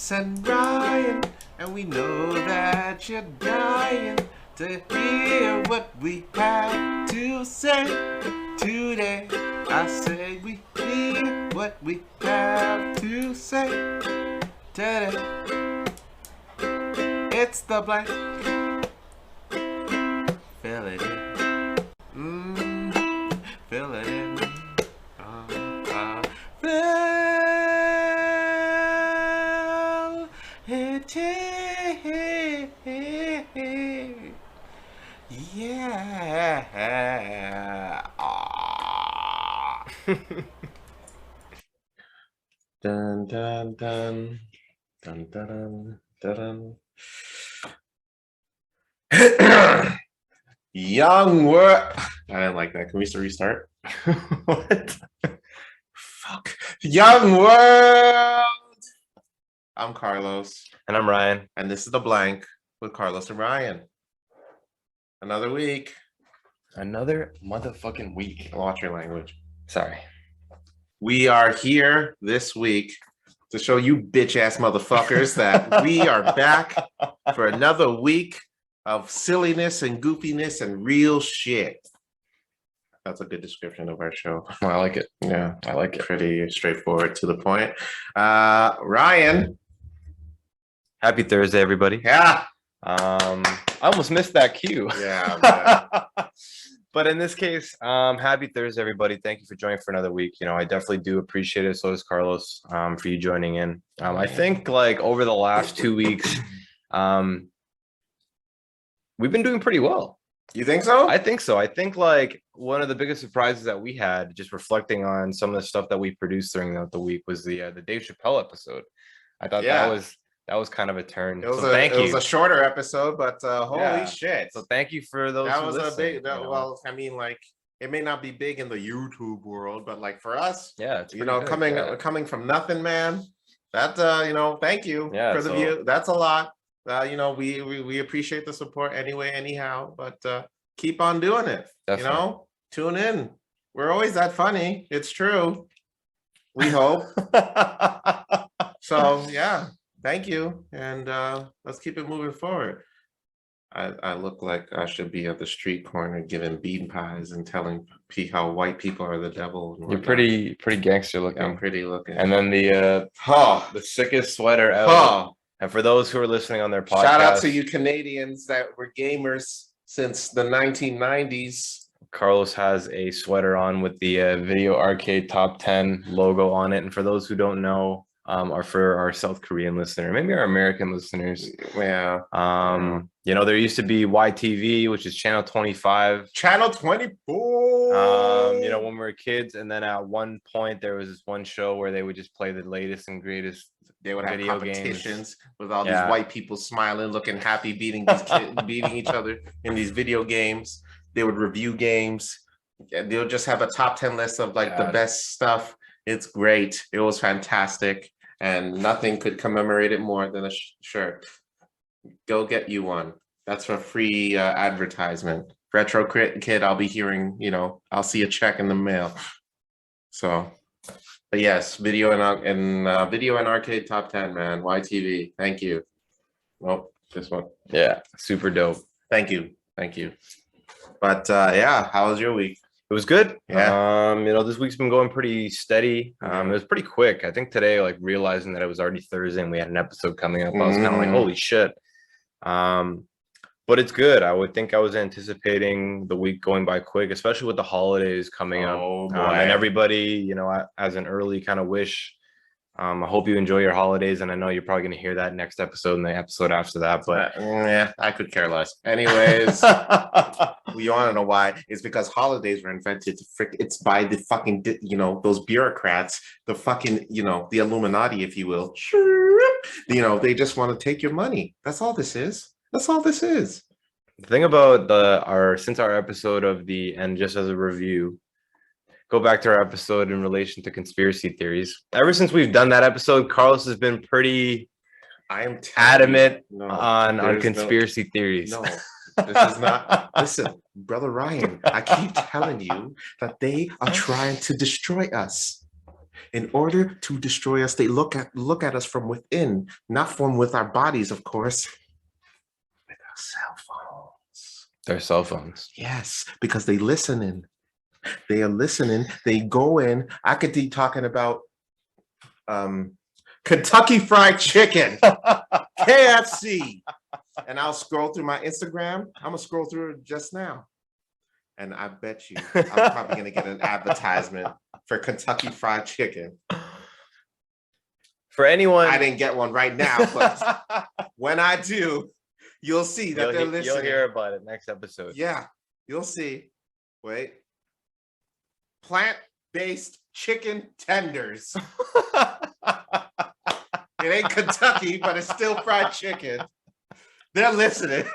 Carlos and Ryan, and we know that you're dying to hear what we have to say today. I say we hear what we have to say today. It's the blank. Fill it in. Fill it in. Fill it in. Yeah. Dun dun dun dun dun dun. Young world. I didn't like that. Can we restart? What? Fuck. Young world. I'm Carlos. And I'm Ryan. And this is The Blank with Carlos and Ryan. Another week. Another motherfucking week. Watch your language. Sorry. We are here this week to show you bitch-ass motherfuckers that we are back for another week of silliness and goofiness and real shit. That's a good description of our show. I like it. Yeah, I like it. Pretty straightforward, to the point. Ryan. Happy Thursday, everybody. Yeah. I almost missed that cue. Yeah, man. But in this case, happy Thursday, everybody. Thank you for joining for another week. You know, I definitely do appreciate it. So does Carlos, for you joining in. I think like over the last 2 weeks, we've been doing pretty well. You think so? I think so. I think like one of the biggest surprises that we had, just reflecting on some of the stuff that we produced during the week, was the Dave Chappelle episode. I thought that was kind of a turn. It was a shorter episode, but holy shit! So thank you for those. That was a big. Well, I mean, like it may not be big in the YouTube world, but like for us, it's coming from nothing, man. That thank you for the view. That's a lot. We appreciate the support anyway, anyhow. But keep on doing it. Definitely. Tune in. We're always that funny. It's true. We hope. So yeah. Thank you, and let's keep it moving forward. I look like I should be at the street corner giving bean pies and telling how white people are the devil. You're pretty gangster looking. I'm pretty looking. And then the sickest sweater ever. And for those who are listening on their podcast, shout out to you Canadians that were gamers since the 1990s. Carlos has a sweater on with the Video Arcade Top 10 logo on it. And for those who don't know, or for our South Korean listener, maybe our American listeners. Yeah. There used to be YTV, which is channel 25. Channel 24. When we were kids, and then at one point there was this one show where they would just play the latest and greatest. They would have competitions with all these white people smiling, looking happy, beating these kids, beating each other in these video games. They would review games. They'll just have a top 10 list of like the best stuff. It's great. It was fantastic. And nothing could commemorate it more than a shirt. Go get you one. That's for free advertisement. Retro Kid, I'll be hearing, I'll see a check in the mail. So, but yes, video and arcade top 10, man. YTV. Thank you. Well, this one. Yeah, super dope. Thank you. But how was your week? It was good. Yeah. This week's been going pretty steady. It was pretty quick. I think today, like realizing that it was already Thursday and we had an episode coming up, I was kind of like, holy shit. But it's good. I would think I was anticipating the week going by quick, especially with the holidays coming up. And everybody, as an early kind of wish, I hope you enjoy your holidays. And I know you're probably going to hear that next episode and the episode after that. But I could care less. Anyways. You want to know why? It's because holidays were invented it's by the fucking, those bureaucrats, the fucking, the Illuminati, if you will. They just want to take your money. That's all this is. The thing about since our episode and just as a review, go back to our episode in relation to conspiracy theories. Ever since we've done that episode, Carlos has been pretty adamant on conspiracy theories. No. This is not. Listen, brother Ryan, I keep telling you that they are trying to destroy us. In order to destroy us, they look at us from within, not from with our bodies, of course. With our cell phones. Their cell phones. Yes, because they listening. They are listening. They go in. I could be talking about Kentucky Fried Chicken, KFC, and I'll scroll through my Instagram. I'm gonna scroll through it just now, and I bet you I'm probably gonna get an advertisement for Kentucky Fried Chicken. For anyone, I didn't get one right now, but when I do, you'll see that they're listening. You'll hear about it next episode. Yeah, you'll see. Wait. Plant-based chicken tenders. It ain't Kentucky, but it's still fried chicken. They're listening.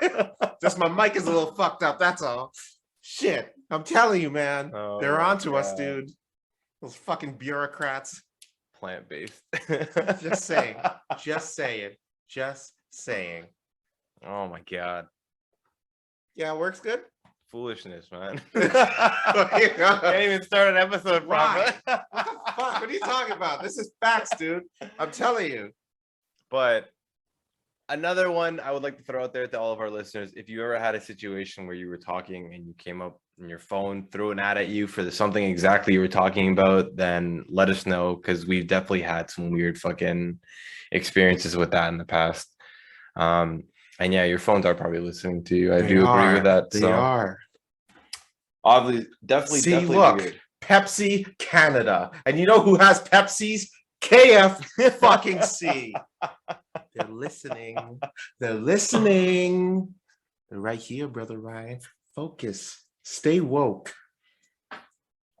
Just my mic is a little fucked up, that's all. Shit, I'm telling you, man. They're onto us, dude. Those fucking bureaucrats. Plant-based. Just saying. Just saying. Just saying. Oh my God. Yeah, it works good. Foolishness, man. Can't even start an episode properly. What the fuck? What are you talking about? This is facts, dude. I'm telling you. But another one I would like to throw out there to all of our listeners: if you ever had a situation where you were talking and you came up and your phone threw an ad at you for something exactly you were talking about, then let us know, because we've definitely had some weird fucking experiences with that in the past. And yeah, your phones are probably listening to you. I do agree with that. They are. Obviously, definitely look, weird. Pepsi Canada. And you know who has Pepsi's? KF fucking C. They're listening. They're listening. They're right here, brother Ryan. Focus. Stay woke.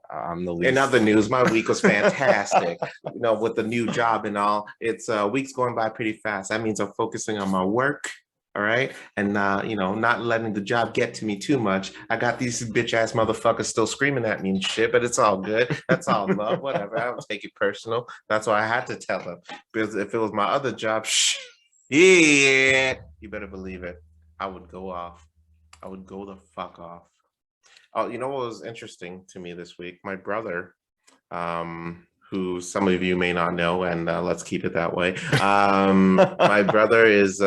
I'm the least. In other news, my week was fantastic. With the new job and all, it's week's going by pretty fast. That means I'm focusing on my work. All right. And, not letting the job get to me too much. I got these bitch ass motherfuckers still screaming at me and shit, but it's all good. That's all love. Whatever. I don't take it personal. That's why I had to tell them. Because if it was my other job, you better believe it. I would go off. I would go the fuck off. Oh, you know what was interesting to me this week? My brother, who some of you may not know, and let's keep it that way. My brother is...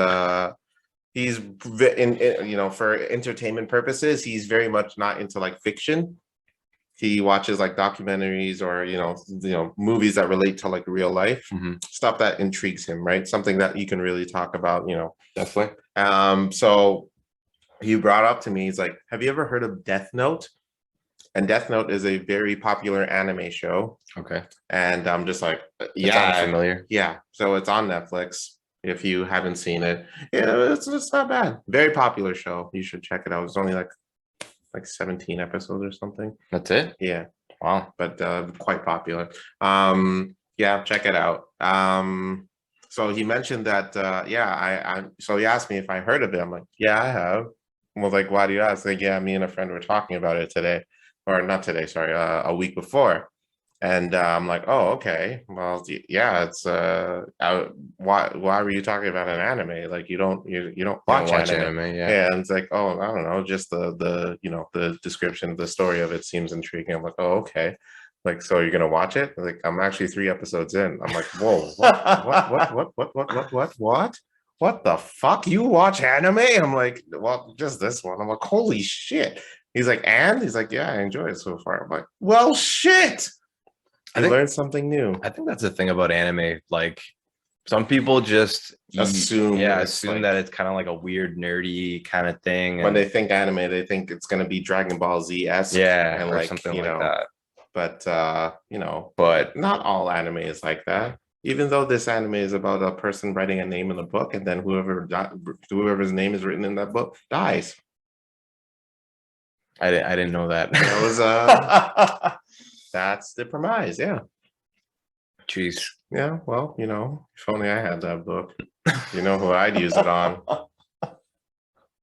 he's for entertainment purposes, he's very much not into like fiction. He watches like documentaries or movies that relate to like real life, stuff that intrigues him, right? Something that you can really talk about, Definitely. So he brought up to me, he's like, have you ever heard of Death Note? And Death Note is a very popular anime show. Okay. And I'm just like, yeah, familiar. Yeah. So it's on Netflix. If you haven't seen it, it's not bad. Very popular show. You should check it out. It's only like 17 episodes or something. That's it? Yeah. Wow. But quite popular. Yeah, check it out. So he mentioned that, so he asked me if I heard of it. I'm like, yeah, I have. I was like, why do you ask? Like, yeah, me and a friend were talking about it today. Or not today, sorry, a week before. And I'm like, oh, okay. Well, yeah, it's why were you talking about an anime? Like you don't watch anime. Yeah. And it's like, oh, I don't know, just the description, the story of it seems intriguing. I'm like, oh, okay. Like, so you're gonna watch it? Like, I'm actually 3 episodes in. I'm like, whoa, what the fuck? You watch anime? I'm like, well, just this one. I'm like, holy shit. He's like, and? He's like, yeah, I enjoy it so far. I'm like, well, shit. I learned something new. I think that's the thing about anime. Like, some people just assume that it's kind of like a weird, nerdy kind of thing. When they think anime, they think it's going to be Dragon Ball Z-esque. Yeah, and or like, something like that. But, but not all anime is like that. Even though this anime is about a person writing a name in a book, and then whoever's name is written in that book dies. I didn't know that. That was that's the premise, yeah. Jeez. Yeah, well, if only I had that book. You know who I'd use it on.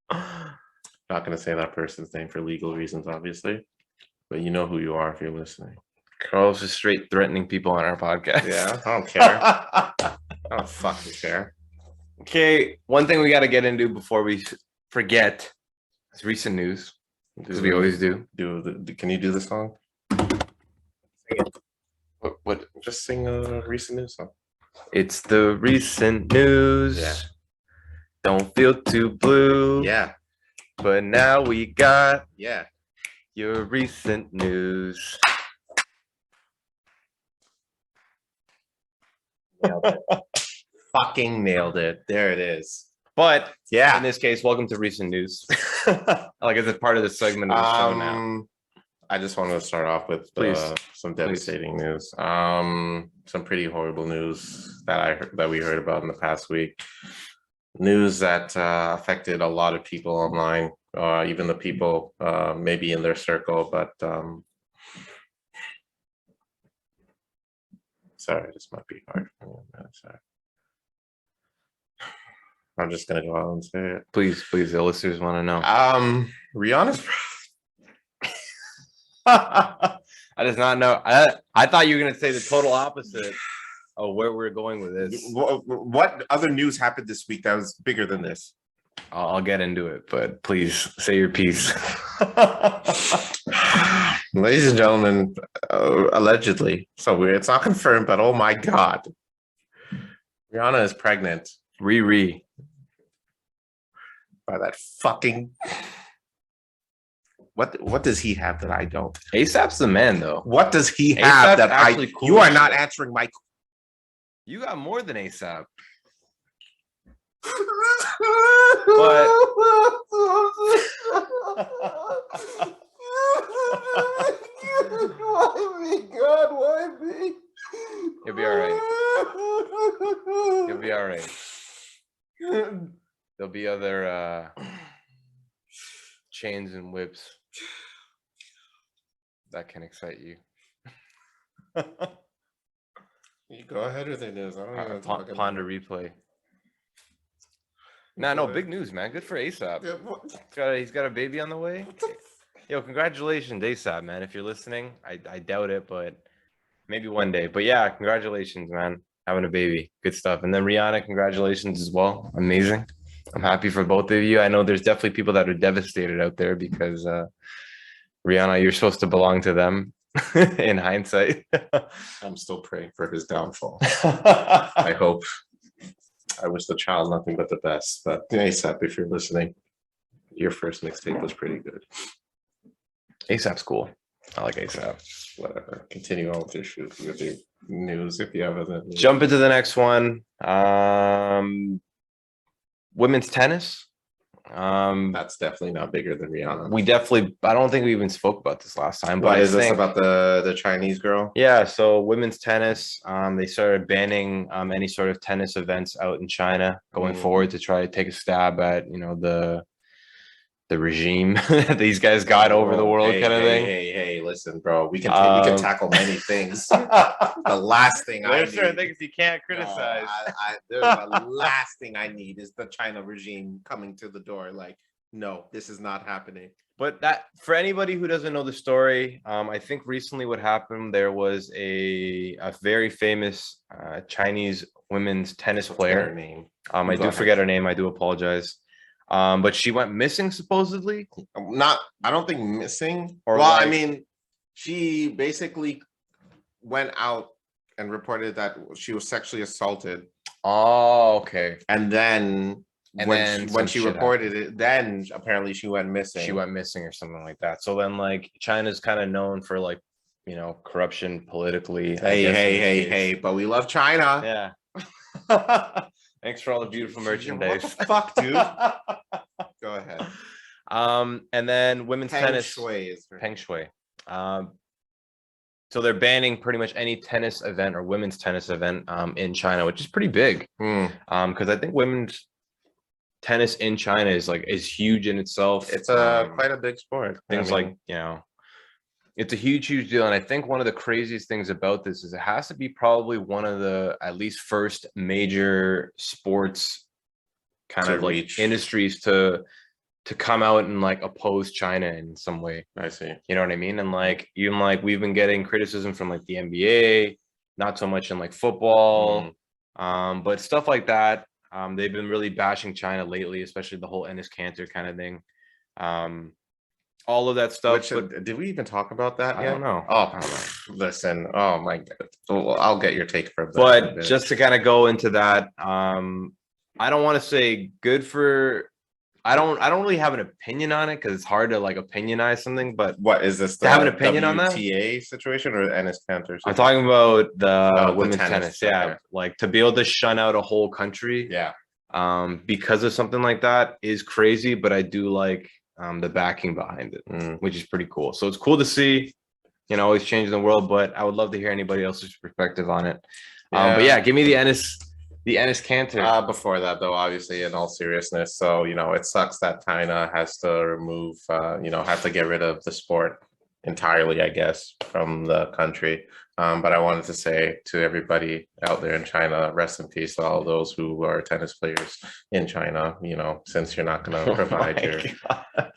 Not going to say that person's name for legal reasons, obviously. But you know who you are if you're listening. Carlos is straight threatening people on our podcast. Yeah, I don't care. I don't fucking care. Okay, one thing we got to get into before we forget is recent news. Because we always do. Can you do the song? What? Just sing a recent news song. It's the recent news. Yeah. Don't feel too blue. Yeah. But now we got Yeah. your recent news. Nailed it. Fucking nailed it. There it is. But yeah, in this case, welcome to recent news. Like as a part of the segment of the show now. I just want to start off with some devastating news. Some pretty horrible news that we heard about in the past week. News that affected a lot of people online, even the people maybe in their circle. But sorry, this might be hard for me. Sorry. I'm just gonna go out and say it. Please, the listeners want to know. Rihanna's. I did not know. I thought you were gonna say the total opposite of where we're going with this. What other news happened this week that was bigger than this? I'll get into it, but please say your piece. Ladies and gentlemen, allegedly, so weird. It's not confirmed, but oh my god, Rihanna is pregnant. Riri. By that fucking. What does he have that I don't? ASAP's the man, though. What does he have that I? Cool you are not answering my. You got more than ASAP. But why me, God? Why me? You'll be all right. You'll be all right. There'll be other chains and whips that can excite you. You go ahead with the news. I don't even ponder replay. No, big news, man. Good for ASAP. He's got a baby on the way. Yo, congratulations, ASAP, man. If you're listening, I doubt it, but maybe one day. But yeah, congratulations, man. Having a baby. Good stuff. And then Rihanna, congratulations as well. Amazing. I'm happy for both of you. I know there's definitely people that are devastated out there because Rihanna, you're supposed to belong to them in hindsight. I'm still praying for his downfall. I hope. I wish the child nothing but the best. But ASAP, if you're listening, your first mixtape was pretty good. ASAP's cool. I like ASAP. Whatever. Continue on with your news if you have other news. Jump into the next one. Women's tennis. That's definitely not bigger than Rihanna. I don't think we even spoke about this last time. But what is this about the Chinese girl? Yeah, so women's tennis, they started banning any sort of tennis events out in China going forward to try to take a stab at, the regime that these guys got over the world kind of thing. Hey, listen, bro. We can tackle many things. The last thing I need. Certain things you can't criticize. The last thing I need is the China regime coming to the door. Like, no, this is not happening. But that, for anybody who doesn't know the story, I think recently what happened, there was a very famous Chinese women's tennis player. Her name. I do forget her name. I do apologize. But she went missing supposedly. I don't think missing. I mean, she basically went out and reported that she was sexually assaulted. Oh, okay. And then when she reported it, then apparently she went missing. She went missing or something like that. So then, like, China's kind of known for, like, corruption politically. Hey! But we love China. Yeah. Thanks for all the beautiful merchandise. What the fuck, dude? Go ahead. And then women's tennis. Peng Shui. So they're banning pretty much any tennis event or women's tennis event in China, which is pretty big. Because I think women's tennis in China is huge in itself. It's quite a big sport. It's a huge deal. And I think one of the craziest things about this is it has to be probably one of the at least first major sports kind of like industries to come out and like oppose China in some way. I see. You know what I mean? And like even like we've been getting criticism from like the NBA, not so much in like football, but stuff like that. They've been really bashing China lately, especially the whole Enes Kanter kind of thing. all of that stuff. Which, did we even talk about that yet? I don't know. Oh, listen. Oh my God. Well, I'll get your take for that. But just to kind of go into that, I don't want to say good for. I don't really have an opinion on it because it's hard to like opinionize something. But what is this? To have an opinion on that WTA situation or Ennis Cantor? I'm talking about the women's tennis. Yeah, Okay. like to be able to shun out a whole country. Yeah. Because of something like that is crazy. But I do like the backing behind it, which is pretty cool. So it's cool to see, you know, always changing the world. But I would love to hear anybody else's perspective on it. But yeah, give me the Ennis Cantor. Before that, though, obviously, in all seriousness, so you know, it sucks that China has to remove, have to get rid of the sport entirely, I guess, from the country. But I wanted to say to everybody out there in China, rest in peace to all those who are tennis players in China. You know, since you're not going to provide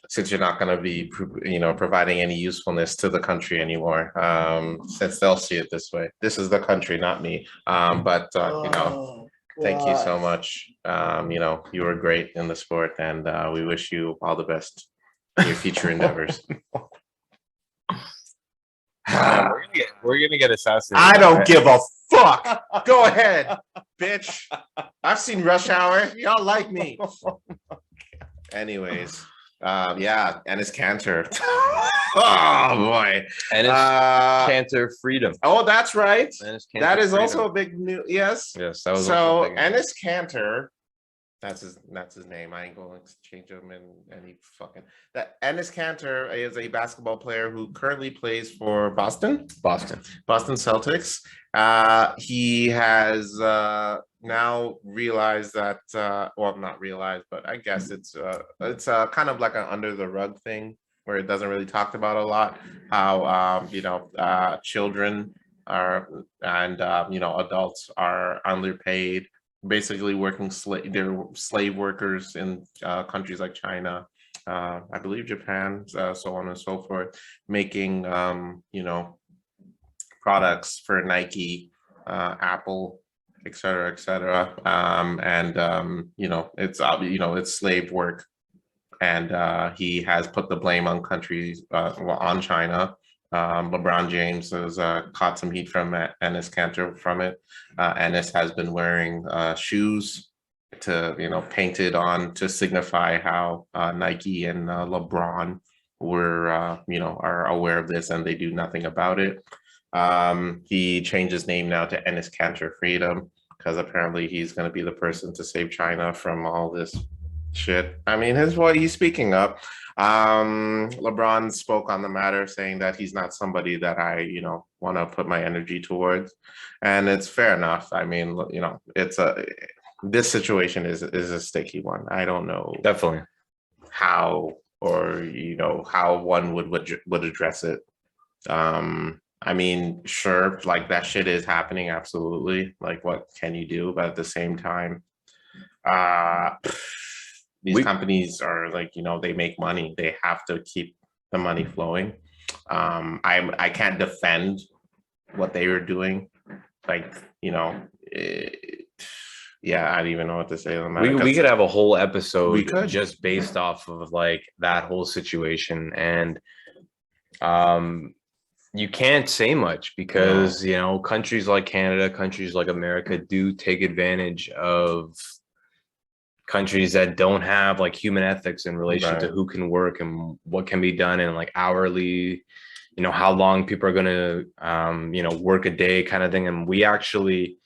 since you're not going to be, providing any usefulness to the country anymore, since they'll see it this way. This is the country, not me. Thank you so much. You were great in the sport, and we wish you all the best in your future endeavors. We're gonna get assassinated. I don't give a fuck. Go ahead, bitch. I've seen Rush Hour. Y'all like me. Anyways, Ennis Cantor. Oh boy, Ennis Cantor freedom. Oh, that's right. That is freedom. also a big news. Yes. Yes, that was so Ennis Cantor. That's his name. I ain't going to change him in any fucking. That Ennis Cantor is a basketball player who currently plays for Boston Celtics. He has now realized that, well, not realized, but I guess it's kind of like an under the rug thing where it doesn't really talked about a lot. How children are and adults are underpaid. Basically working they're slave workers in countries like China, I believe Japan, so on and so forth, making products for Nike, Apple, etc., etc. It's slave work, and he has put the blame on countries, on China. LeBron James has caught some heat from Ennis Cantor from it. Ennis has been wearing shoes painted on to signify how Nike and LeBron are aware of this and they do nothing about it. He changed his name now to Ennis Cantor Freedom because apparently he's going to be the person to save China from all this shit. I mean, he's speaking up. LeBron spoke on the matter saying that he's not somebody that I, want to put my energy towards. And it's fair enough. I mean, this situation is a sticky one. I don't know definitely how how one would address it. I mean, sure, like that shit is happening. Absolutely. Like, what can you do? But at the same time, these companies are like, they make money. They have to keep the money flowing. I can't defend what they were doing. Like, I don't even know what to say on that. We could have a whole episode just based off of like that whole situation. And you can't say much because, countries like Canada, countries like America do take advantage of countries that don't have like human ethics in relation to who can work and what can be done in like hourly, how long people are going to, work a day kind of thing. And we actually,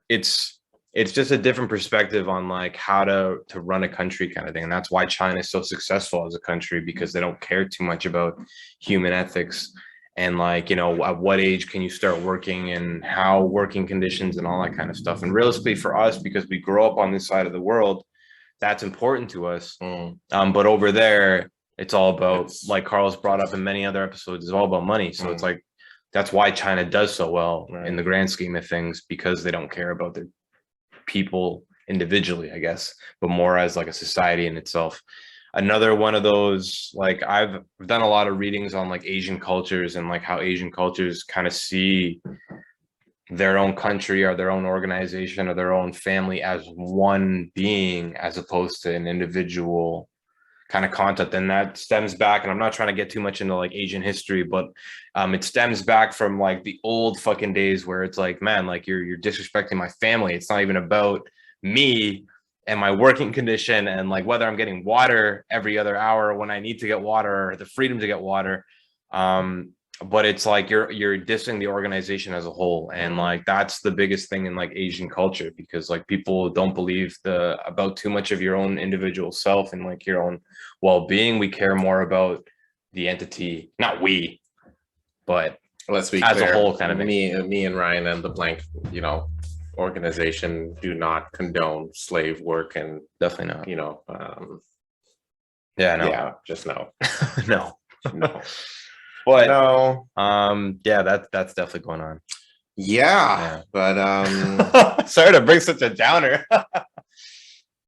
it's just a different perspective on like how to run a country kind of thing. And that's why China is so successful as a country, because they don't care too much about human ethics. And like, at what age can you start working and how working conditions and all that kind of stuff. And realistically for us, because we grow up on this side of the world, that's important to us. But over there, it's all about, like Carlos brought up in many other episodes, it's all about money. So it's like, that's why China does so well in the grand scheme of things, because they don't care about their people individually, I guess, but more as like a society in itself. Another one of those, like I've done a lot of readings on like Asian cultures and like how Asian cultures kind of see their own country or their own organization or their own family as one being, as opposed to an individual kind of concept. And that stems back, and I'm not trying to get too much into like Asian history, but it stems back from like the old fucking days where it's like, man, like you're disrespecting my family. It's not even about me and my working condition and like whether I'm getting water every other hour when I need to get water, or the freedom to get water. But it's like you're dissing the organization as a whole, and like that's the biggest thing in like Asian culture, because like people don't believe about too much of your own individual self and like your own well-being. We care more about the entity, not we, but let's be as clear, a whole, kind of me and Ryan and the blank, organization do not condone slave work, and definitely not. Just no. No. No. But no. Yeah, that's definitely going on. Yeah. But sorry to bring such a downer.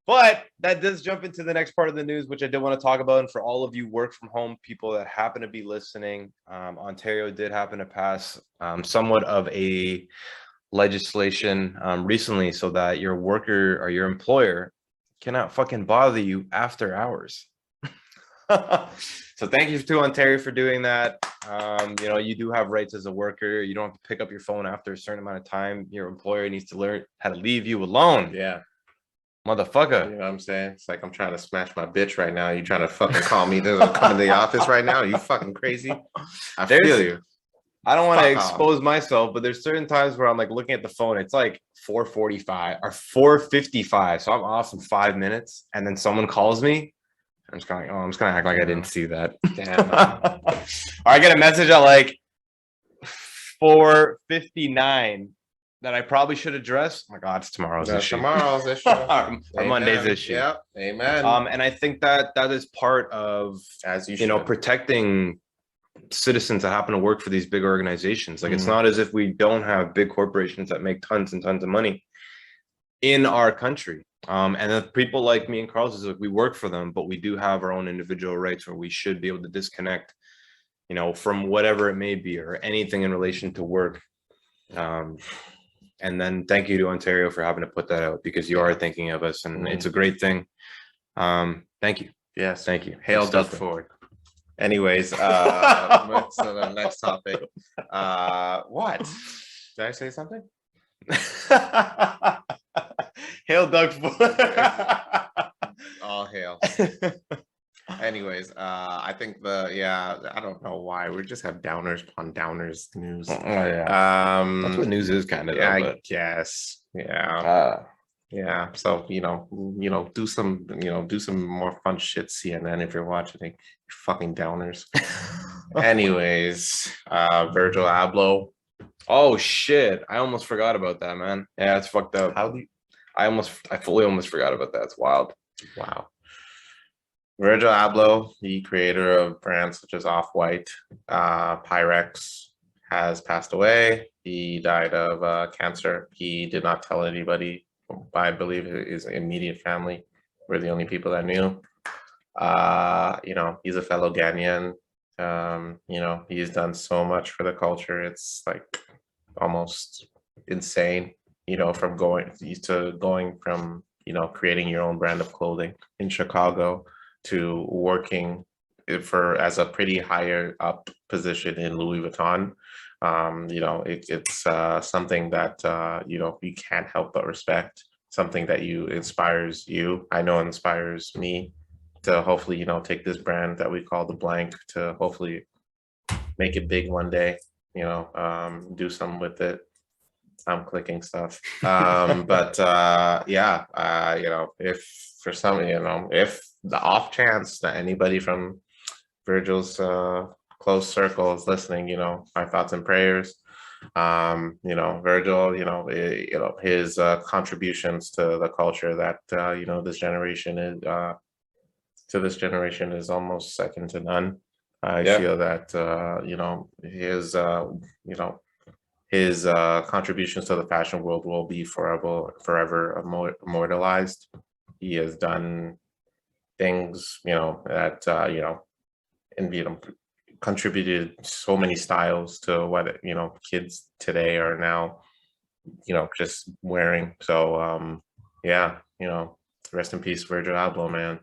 But that does jump into the next part of the news, which I did want to talk about. And for all of you work from home people that happen to be listening, Ontario did happen to pass somewhat of a legislation recently, so that your worker or your employer cannot fucking bother you after hours. So thank you to Ontario for doing that. You do have rights as a worker. You don't have to pick up your phone after a certain amount of time. Your employer needs to learn how to leave you alone. Yeah. Motherfucker. You know what I'm saying? It's like I'm trying to smash my bitch right now. You trying to fucking call me to come to the office right now? Are you fucking crazy? I feel you. I don't want to expose myself, but there's certain times where I'm like looking at the phone. It's like 4:45 or 4:55. So I'm off in 5 minutes, and then someone calls me. I'm just kind of I'm just gonna act like I didn't see that. Damn. Or I get a message at like 4:59 that I probably should address. Oh my God, it's tomorrow's issue. Tomorrow's issue. Or Monday's issue. Yep. Amen. And I think that is part of, as you protecting citizens that happen to work for these big organizations. Like it's not as if we don't have big corporations that make tons and tons of money in our country. And then people like me and Carlos is like, we work for them, but we do have our own individual rights where we should be able to disconnect, from whatever it may be or anything in relation to work. And then thank you to Ontario for having to put that out, because you are thinking of us, and it's a great thing. Thank you. Yes. Thank you. Hail Doug Ford. Anyways, so the next topic. What? Did I say something? Hail Doug Ford. All hail. Anyways, I think I don't know why we just have downers upon downers news. Oh yeah. That's what news is kind of. Yeah, I guess. Yeah. Yeah. So do some more fun shit, CNN, if you're watching it. You fucking downers. Anyways, Virgil Abloh. Oh shit! I almost forgot about that, man. Yeah, it's fucked up. I fully almost forgot about that. It's wild. Wow. Virgil Abloh, the creator of brands such as Off-White, Pyrex, has passed away. He died of cancer. He did not tell anybody. I believe his immediate family were the only people that knew. He's a fellow Ghanaian. He's done so much for the culture. It's like almost insane, from going from, creating your own brand of clothing in Chicago to working as a pretty higher up position in Louis Vuitton. It's something that, you can't help but respect, something that inspires you. I know inspires me to hopefully, take this brand that we call the blank to hopefully make it big one day, do something with it. I'm clicking stuff. If for some, if the off chance that anybody from Virgil's close circle is listening, our thoughts and prayers. Virgil, his contributions to the culture that this generation is almost second to none. I feel that his contributions to the fashion world will be forever immortalized. He has done things, that contributed so many styles to what kids today are now just wearing. So yeah, rest in peace, Virgil Abloh, man.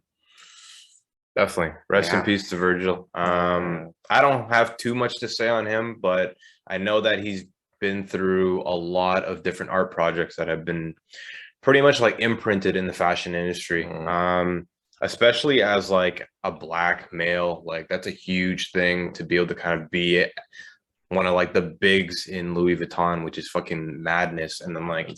Definitely. Rest in peace to Virgil. I don't have too much to say on him, but I know that he's been through a lot of different art projects that have been pretty much like imprinted in the fashion industry. Especially as like a Black male, like that's a huge thing to be able to kind of be one of like the bigs in Louis Vuitton, which is fucking madness. And I'm like,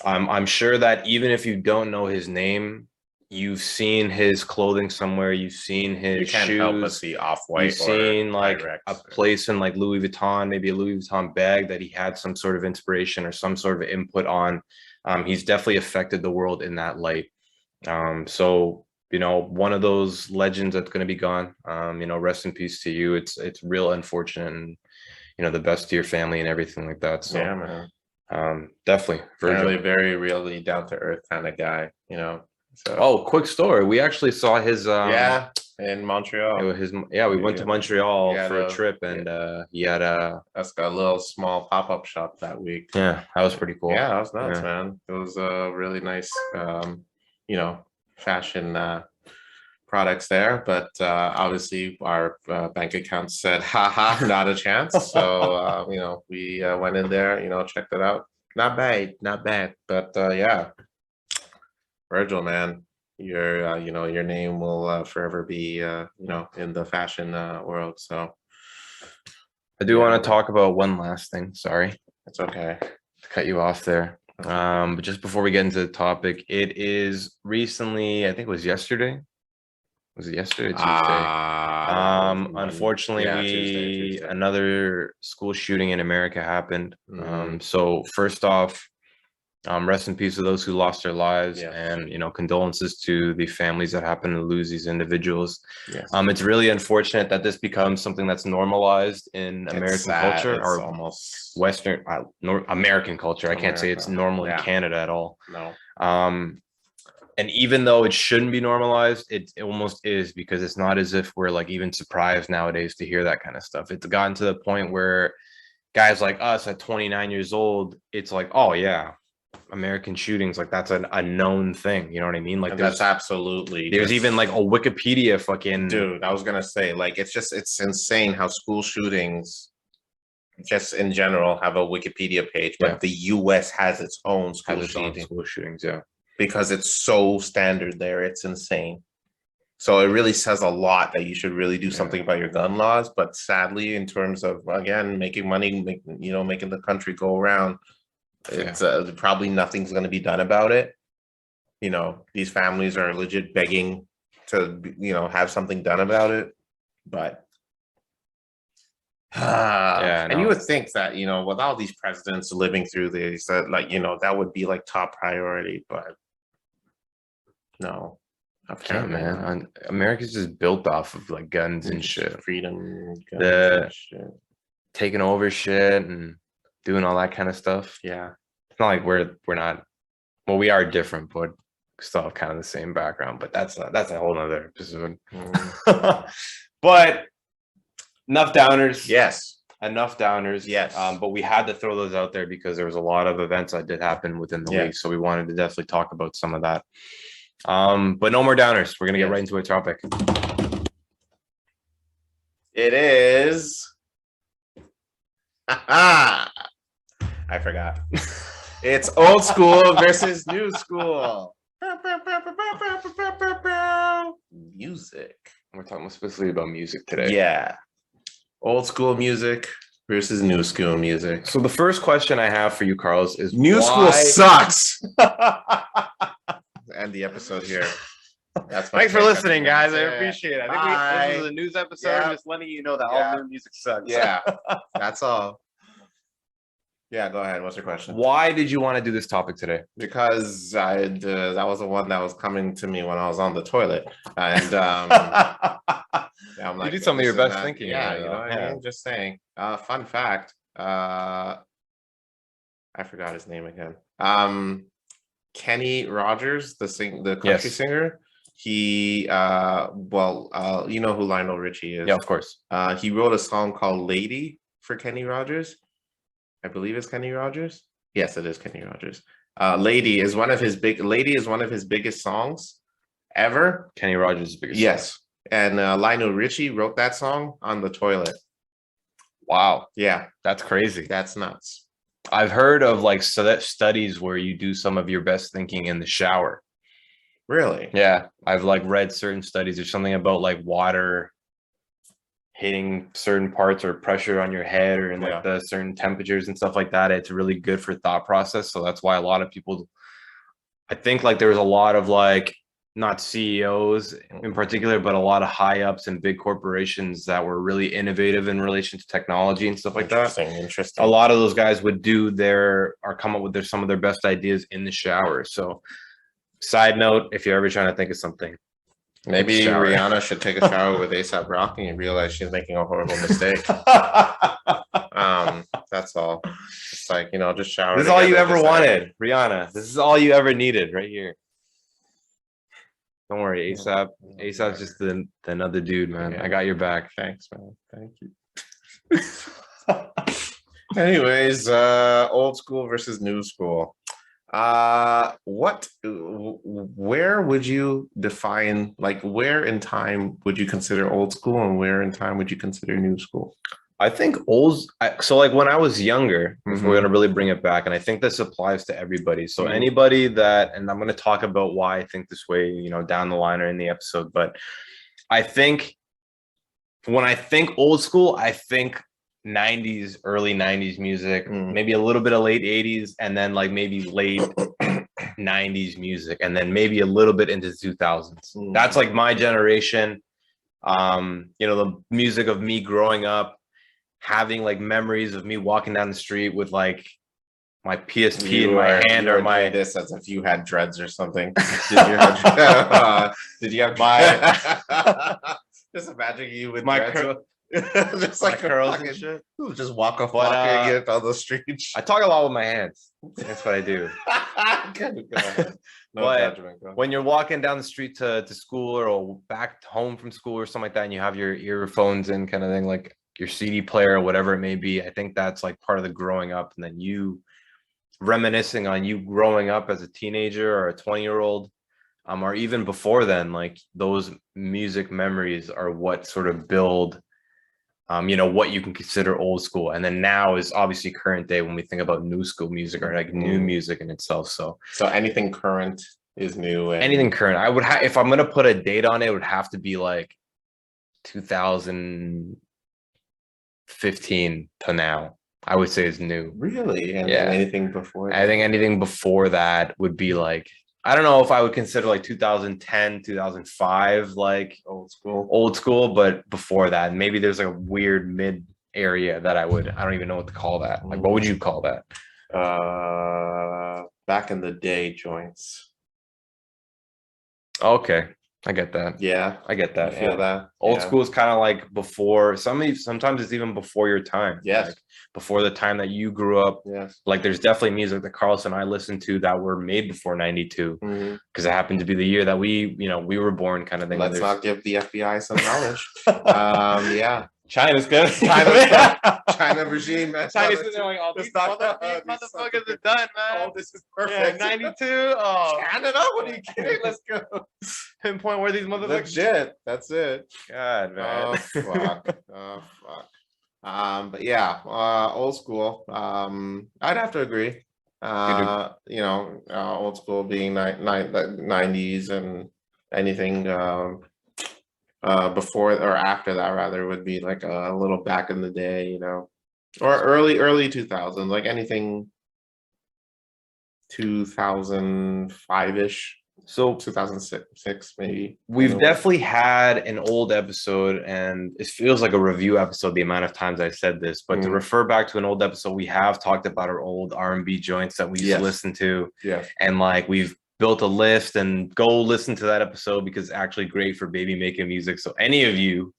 I'm sure that even if you don't know his name, you've seen his clothing somewhere. You've seen his You can't shoes. help but see Off-White. You've seen like Pyrex a place in like Louis Vuitton, maybe a Louis Vuitton bag that he had some sort of inspiration or some sort of input on. He's definitely affected the world in that light. So one of those legends that's going to be gone. Rest in peace to you. It's real unfortunate, and the best to your family and everything like that. So yeah, man. Definitely Very, very really down to earth kind of guy. So quick story. We actually saw his in Montreal. We went to Montreal for a trip, and he had that's got a little small pop-up shop that week. Yeah, that was pretty cool. Yeah, that was nuts, man. It was a really nice fashion products there, but obviously our bank account said haha, not a chance. So we went in there, checked it out. Not bad, but yeah, Virgil, man, your name will forever be in the fashion world. So I do want to talk about one last thing. Sorry, it's okay to cut you off there. But just before we get into the topic, it is recently, I think it was yesterday. Was it yesterday or Tuesday? Unfortunately, Tuesday. Another school shooting in America happened. So first off, rest in peace to those who lost their lives, and condolences to the families that happen to lose these individuals. It's really unfortunate that this becomes something that's normalized in American culture, or almost Western American culture. I can't say it's normal in Canada at all. No. And even though it shouldn't be normalized, it almost is, because it's not as if we're like even surprised nowadays to hear that kind of stuff. It's gotten to the point where guys like us at 29 years old, it's like, oh yeah, American shootings, like that's a known thing. You know what I mean? Like that's absolutely. There's even like a Wikipedia fucking. Dude, I was gonna say, like, it's insane how school shootings, just in general, have a Wikipedia page, but the U.S. has its own school shootings. Yeah. Because it's so standard there. It's insane. So it really says a lot that you should really do something about your gun laws. But sadly, in terms of, again, making money, making the country go around, it's probably nothing's going to be done about it. These families are legit begging to, have something done about it. But and you would think that, with all these presidents living through this, that that would be like top priority, but no. Okay, man. America's just built off of like guns and shit. Freedom, guns and shit. Taking over shit and doing all that kind of stuff. Yeah. It's not like we're not, well, we are different, but still have kind of the same background, but that's a whole nother episode. But enough downers. Yes. Enough downers. Yes. But we had to throw those out there because there was a lot of events that did happen within the week. So we wanted to definitely talk about some of that. But no more downers. We're gonna get right into a topic. It is. I forgot. It's old school versus new school. Music. We're talking specifically about music today. Yeah. Old school music versus new school music. So the first question I have for you, Carlos, is new school sucks. End the episode here. Thanks for listening, guys. I appreciate it. I think this is a news episode, just letting you know that all new music sucks. Yeah, that's all. Yeah, go ahead. What's your question? Why did you want to do this topic today? Because that was the one that was coming to me when I was on the toilet, and I'm like, you did some of your best thinking. Yeah, you know what I mean? Just saying. Fun fact. I forgot his name again. Kenny Rogers, the country singer. He you know who Lionel Richie is. Yeah, of course. He wrote a song called Lady for Kenny Rogers. I believe it's Kenny Rogers. Yes, it is Kenny Rogers. Lady is one of his biggest songs ever. Kenny Rogers' biggest Yes. And Lionel Richie wrote that song on the toilet. Wow. Yeah. That's crazy. That's nuts. I've heard of like studies where you do some of your best thinking in the shower. Really? Yeah. I've like read certain studies. There's something about like water hitting certain parts or pressure on your head or in like the certain temperatures and stuff like that. It's really good for thought process. So that's why a lot of people, I think like there's a lot of like, not CEOs in particular, but a lot of high ups and big corporations that were really innovative in relation to technology and stuff like that. Interesting. A lot of those guys would come up with some of their best ideas in the shower. So side note, if you're ever trying to think of something, maybe Rihanna should take a shower with A$AP Rocky and realize she's making a horrible mistake. That's all. It's like, just shower. This is all you ever wanted, Rihanna. This is all you ever needed right here. Don't worry, A$AP. A$AP's just another dude, man. Yeah. I got your back. Thanks, man. Thank you. Anyways, old school versus new school. Where would you define, like, where in time would you consider old school and where in time would you consider new school? I think so like when I was younger, if we're going to really bring it back, and I think this applies to everybody. So anybody that, and I'm going to talk about why I think this way, down the line or in the episode, but I think when I think old school, I think 90s, early 90s music, maybe a little bit of late 80s, and then like maybe late 90s music, and then maybe a little bit into the 2000s. That's like my generation. The music of me growing up, having like memories of me walking down the street with like my PSP in my hand or my this as if you had dreads or something. Did you have my just imagine you with my dreads. Just like curls and shit. Just walk off and get on the street. I talk a lot with my hands. That's what I do. When you're walking down the street to school or back home from school or something like that, and you have your earphones in, kind of thing, like your CD player or whatever it may be, I think that's like part of the growing up, and then you reminiscing on you growing up as a teenager or a 20-year-old, or even before then, like those music memories are what sort of build what you can consider old school. And then now is obviously current day when we think about new school music or like new music in itself. So anything current is new. Anything current, I would have, if I'm gonna put a date on it, it would have to be like 2015 to now. I would say is new. Really? And anything before that? I think anything before that would be like, I don't know if I would consider like 2010, 2005, like old school, but before that, maybe there's like a weird mid area that I don't even know what to call that. Like, what would you call that? Back in the day joints. Okay. I get that. Yeah. I get that. I feel that. Old school is kind of like before, sometimes it's even before your time. Yes. Like before the time that you grew up. Yes. Like there's definitely music that Carlos and I listened to that were made before 92. Because it happened to be the year that we were born, kind of thing. Let's not give the FBI some knowledge. Yeah. China's good. China regime. China's doing all these motherfuckers are done, man. Oh, this is perfect. Yeah, 92. Oh, Canada? What are you kidding? Let's go. Pinpoint where these motherfuckers. Legit. That's it. God, man. Oh fuck. Oh fuck. But yeah, old school. I'd have to agree. Old school being 90s and anything before or after that rather would be like a little back in the day, or early 2000s, like anything 2005-ish. So 2006 maybe. We've definitely had an old episode, and it feels like a review episode the amount of times I said this, but to refer back to an old episode, we have talked about our old R&B joints that we used to listen to. Yeah. And like we've built a list, and go listen to that episode because it's actually great for baby making music. So any of you,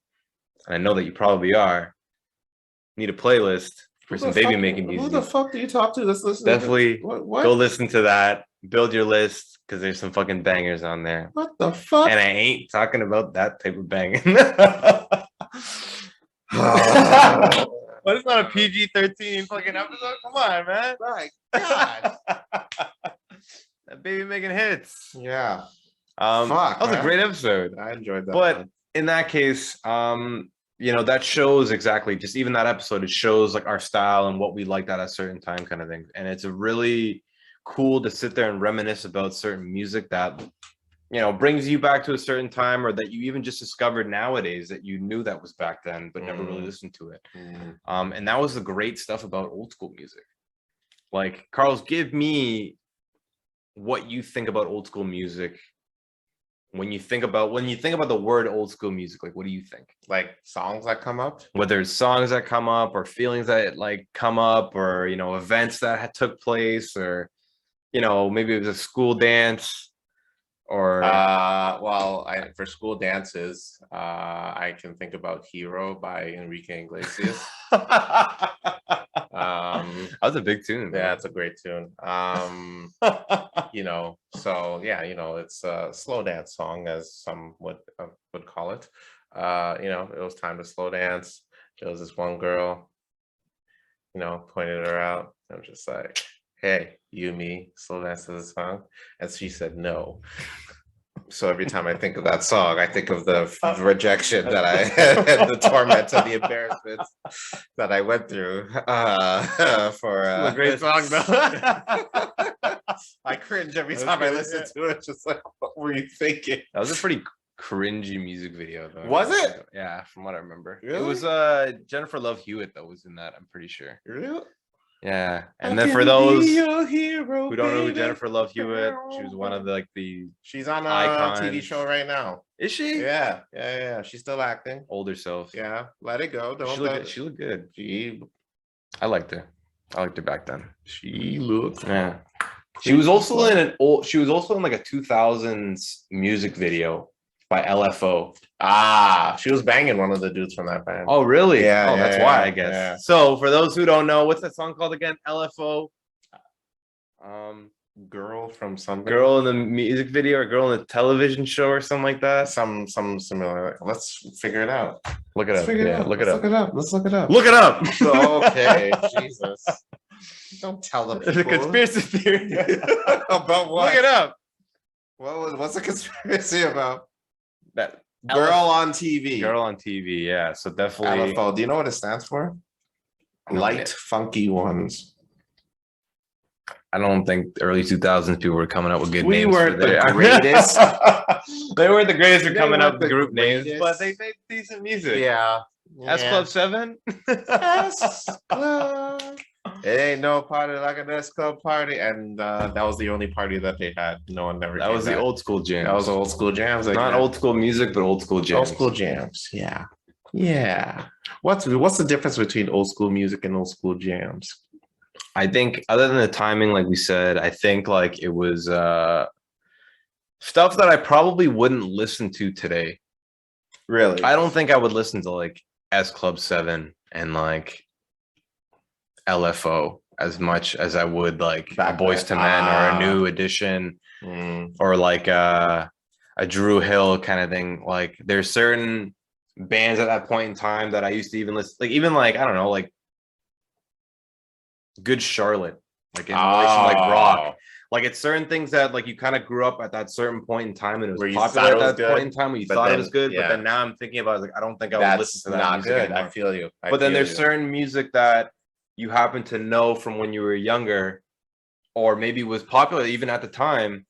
and I know that you probably need a playlist for some baby making music. Who the fuck do you talk to? Let's listen. Definitely what? Go listen to that. Build your list because there's some fucking bangers on there. What the fuck? And I ain't talking about that type of banging. But it's not a PG-13 fucking episode. Come on, man. My God. That baby making hits. Yeah. That was a great episode. I enjoyed that. But in that case, that shows exactly, just even that episode, it shows like our style and what we liked at a certain time kind of thing. And it's a really cool to sit there and reminisce about certain music that, brings you back to a certain time, or that you even just discovered nowadays that you knew that was back then, but never really listened to it. And that was the great stuff about old school music. Like, Carlos, give me what you think about old school music. When you think about the word old school music, like, what do you think? Like songs that come up? Whether it's songs that come up, or feelings that like come up, or events that took place, or maybe it was a school dance, or for school dances, I can think about "Hero" by Enrique Iglesias. That was a big tune. Yeah, it's a great tune. It's a slow dance song, as some would call it. It was time to slow dance. There was this one girl, pointed her out. I'm just like, hey, you, me, slow dance to the song. And she said no. So every time I think of that song, I think of the rejection that I had, the torment and the embarrassment that I went through for a great song, though. I cringe every time I listen to it. Just like, what were you thinking? That was a pretty cringy music video, though. Was it? Yeah, from what I remember. Really? It was Jennifer Love Hewitt that was in that, I'm pretty sure. Really? Yeah, and then for those hero, who don't know who Jennifer Love Hewitt, she was one of the she's on a icons. TV show right now. Is she? Yeah. She's still acting. Older self. Yeah, let it go. She looked good. She I liked her. I liked her back then. She looked. Yeah. She was also in like a 2000s music video by LFO. She was banging one of the dudes from that band. Oh, really? Yeah. That's why, I guess. Yeah. So for those who don't know, what's that song called again? LFO. Girl from something. Girl in the music video, or girl in the television show, or something like that. Some similar. Let's figure it out. Look it up. Look it up. Let's look it up. Look it up. Okay. Jesus. Don't tell them. It's a conspiracy theory. About what? Look it up. What's a conspiracy about? That Girl on TV. Girl on TV. Yeah. So definitely. LFO. Do you know what it stands for? Light, funky ones. I don't think the early 2000s people were coming up with good names. We weren't the greatest. They weren't the greatest for coming up with group names, but they made decent music. Yeah. S Club 7? S Club. It ain't no party like an S Club party. And that was the only party that they had. No one never. That was the old school jams. That was old school jams. Not old school music, but old school jams. Old school jams. Yeah. Yeah. What's the difference between old school music and old school jams? I think, other than the timing, like we said, I think like it was stuff that I probably wouldn't listen to today. Really? I don't think I would listen to like S Club 7 and like LFO as much as I would like a Boyz II Men or a New Edition or like a Drew Hill kind of thing. Like there's certain bands at that point in time that I used to even listen, like even like, I don't know, like Good Charlotte, like in relation to like rock. Like it's certain things that like you kind of grew up at that certain point in time and it was popular at that point in time where you thought it was good, but then now I'm thinking about it, like I don't think I would listen to that music anymore. I feel you. But then there's certain music that you happen to know from when you were younger, or maybe was popular even at the time,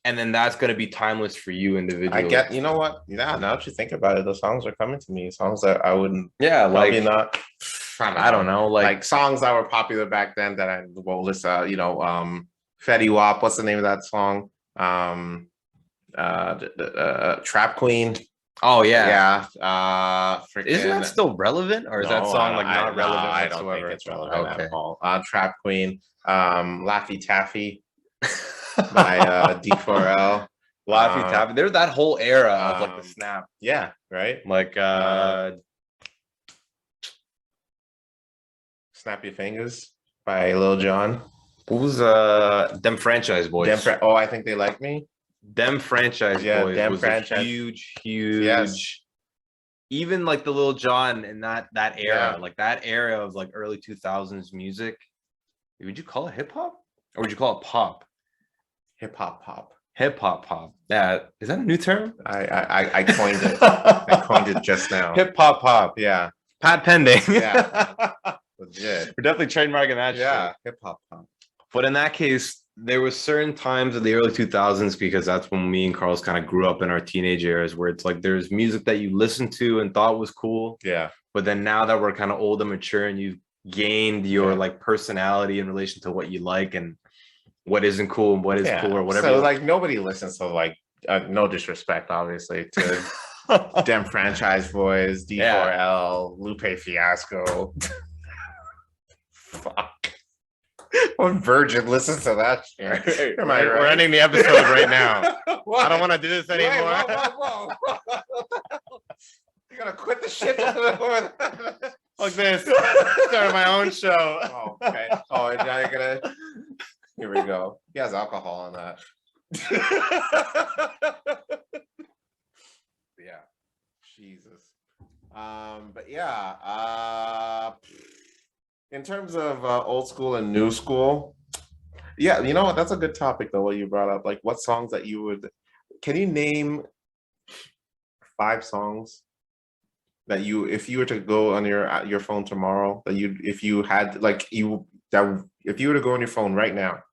and then that's going to be timeless for you individually. I get, you know what? Yeah, now that you think about it, those songs are coming to me. Songs that I wouldn't. Yeah, probably like not. I don't know, like songs that were popular back then that I will listen. Fetty Wap. What's the name of that song? Trap Queen. Oh yeah. Isn't that Freaking still relevant, or is that song like not relevant? I don't think it's relevant at all. Trap Queen. Laffy Taffy by D4L. Laffy Taffy. There's that whole era of like the snap. Yeah, right. Like Snap Your Fingers by Lil Jon. What was Dem Franchise Boys? I Think They Like Me. Dem Franchise Boys Dem was Franchise. a huge Yes. even like the Lil Jon in that era, like that era of like early 2000s music. Would you call it hip hop or would you call it pop? Hip hop pop. Hip hop pop. Yeah, is that a new term? I coined it. I coined it just now. Hip hop pop. Yeah. Pat pending. Yeah. Legit. We're definitely trademarking that. Yeah. Shit. Hip hop pop. But in that case, there was certain times in the early 2000s, because that's when me and Carlos kind of grew up in our teenage years, where it's like there's music that you listened to and thought was cool. Yeah. But then now that we're kind of old and mature and you've gained your like personality in relation to what you like and what isn't cool and what is cool or whatever. So like nobody listens to like no disrespect, obviously, to Dem Franchise Boys, D4L, Lupe Fiasco. Fuck. What virgin listens to that shit? We're ending the episode right now. I don't want to do this anymore. Whoa. You gotta quit the shit. Like this. Starting my own show. Oh, okay. Oh, now you're gonna. Here we go. He has alcohol on that. Yeah. Jesus. But yeah. In terms of old school and new school, yeah, you know what? That's a good topic though. What you brought up, like what songs that you would. Can you name 5 songs that you, if you were to go on your phone tomorrow, that you, if you had like you that if you were to go on your phone right now,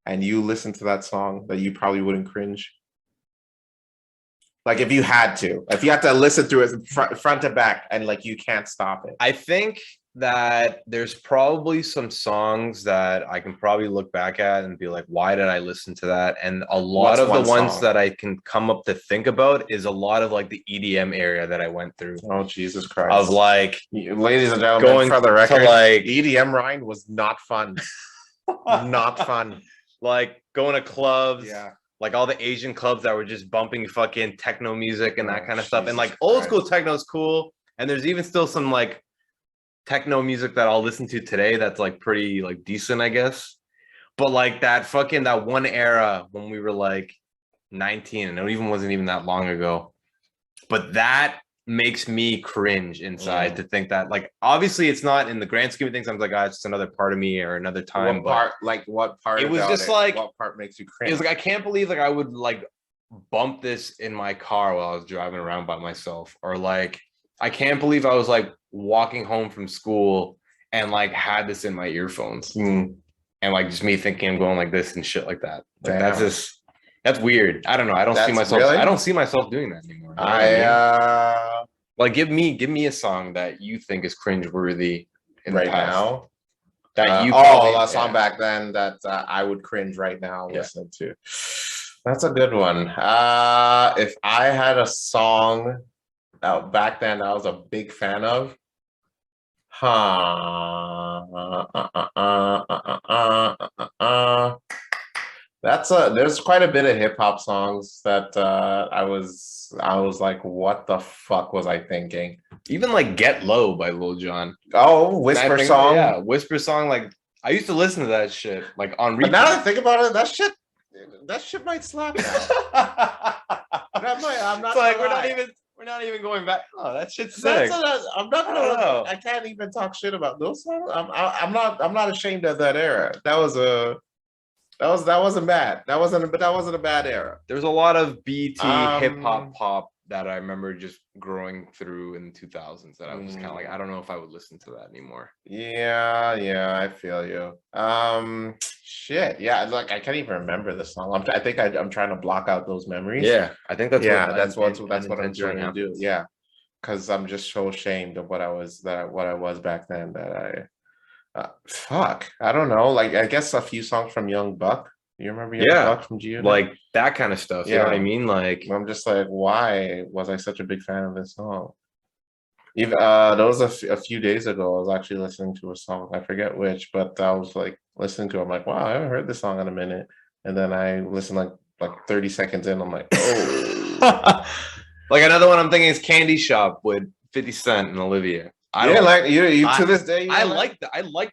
and you listen to that song, that you probably wouldn't cringe? Like if you had to listen through it front to back, and like you can't stop it. I think that there's probably some songs that I can probably look back at and be like, why did I listen to that? And a lot of the ones that I can come up to think about is a lot of like the EDM area that I went through. Oh, Jesus Christ. Of like, ladies and gentlemen, going for the record, like EDM ride was not fun. Not fun. Like going to clubs. Yeah. Like all the Asian clubs that were just bumping fucking techno music and that kind of stuff. And like old school techno is cool. And there's even still some like techno music that I'll listen to today that's like pretty like decent, I guess. But like that one era when we were like 19, and it even wasn't even that long ago. But that makes me cringe inside to think that, like, obviously it's not in the grand scheme of things. I'm like, it's just another part of me or another time. What part? It was just like, what part makes you cringe? It was like, I can't believe like I would like bump this in my car while I was driving around by myself, or like I can't believe I was like walking home from school and like had this in my earphones, and like just me thinking I'm going like this and shit like that. Like that's weird. I don't know. I don't see myself. Really? I don't see myself doing that anymore. Like give me a song that you think is cringeworthy right now. That you a song back then that I would cringe right now listening to. That's a good one. If I had a song back then I was a big fan of, there's quite a bit of hip hop songs that I was like, what the fuck was I thinking? Even like Get Low by Lil Jon. Oh, Whisper song. Yeah, Whisper song. Like I used to listen to that shit like on repeat. But now that I think about it, that shit might slap now. I'm not like we're not even going back. Oh, that shit's sick. I'm not gonna. I can't even talk shit about those songs. I'm not ashamed of that era. That wasn't bad. That wasn't a bad era. There's a lot of BT hip hop pop that I remember just growing through in the 2000s that I was kind of like, I don't know if I would listen to that anymore. Yeah, I feel you. Shit. Yeah, like I can't even remember the song. I think I'm trying to block out those memories. Yeah, I think that's what I'm trying to do. Yeah, because I'm just so ashamed of what I was back then that fuck. I don't know. Like I guess a few songs from Young Buck. You remember Young Buck from Geo? Like that kind of stuff. You know what I mean? Like I'm just like, why was I such a big fan of this song? Even there was a few days ago, I was actually listening to a song. I forget which, but I was like listening to it. I'm like, wow, I haven't heard this song in a minute. And then I listened like 30 seconds in. I'm like, oh. Like another one I'm thinking is Candy Shop with 50 Cent and Olivia. To this day. I liked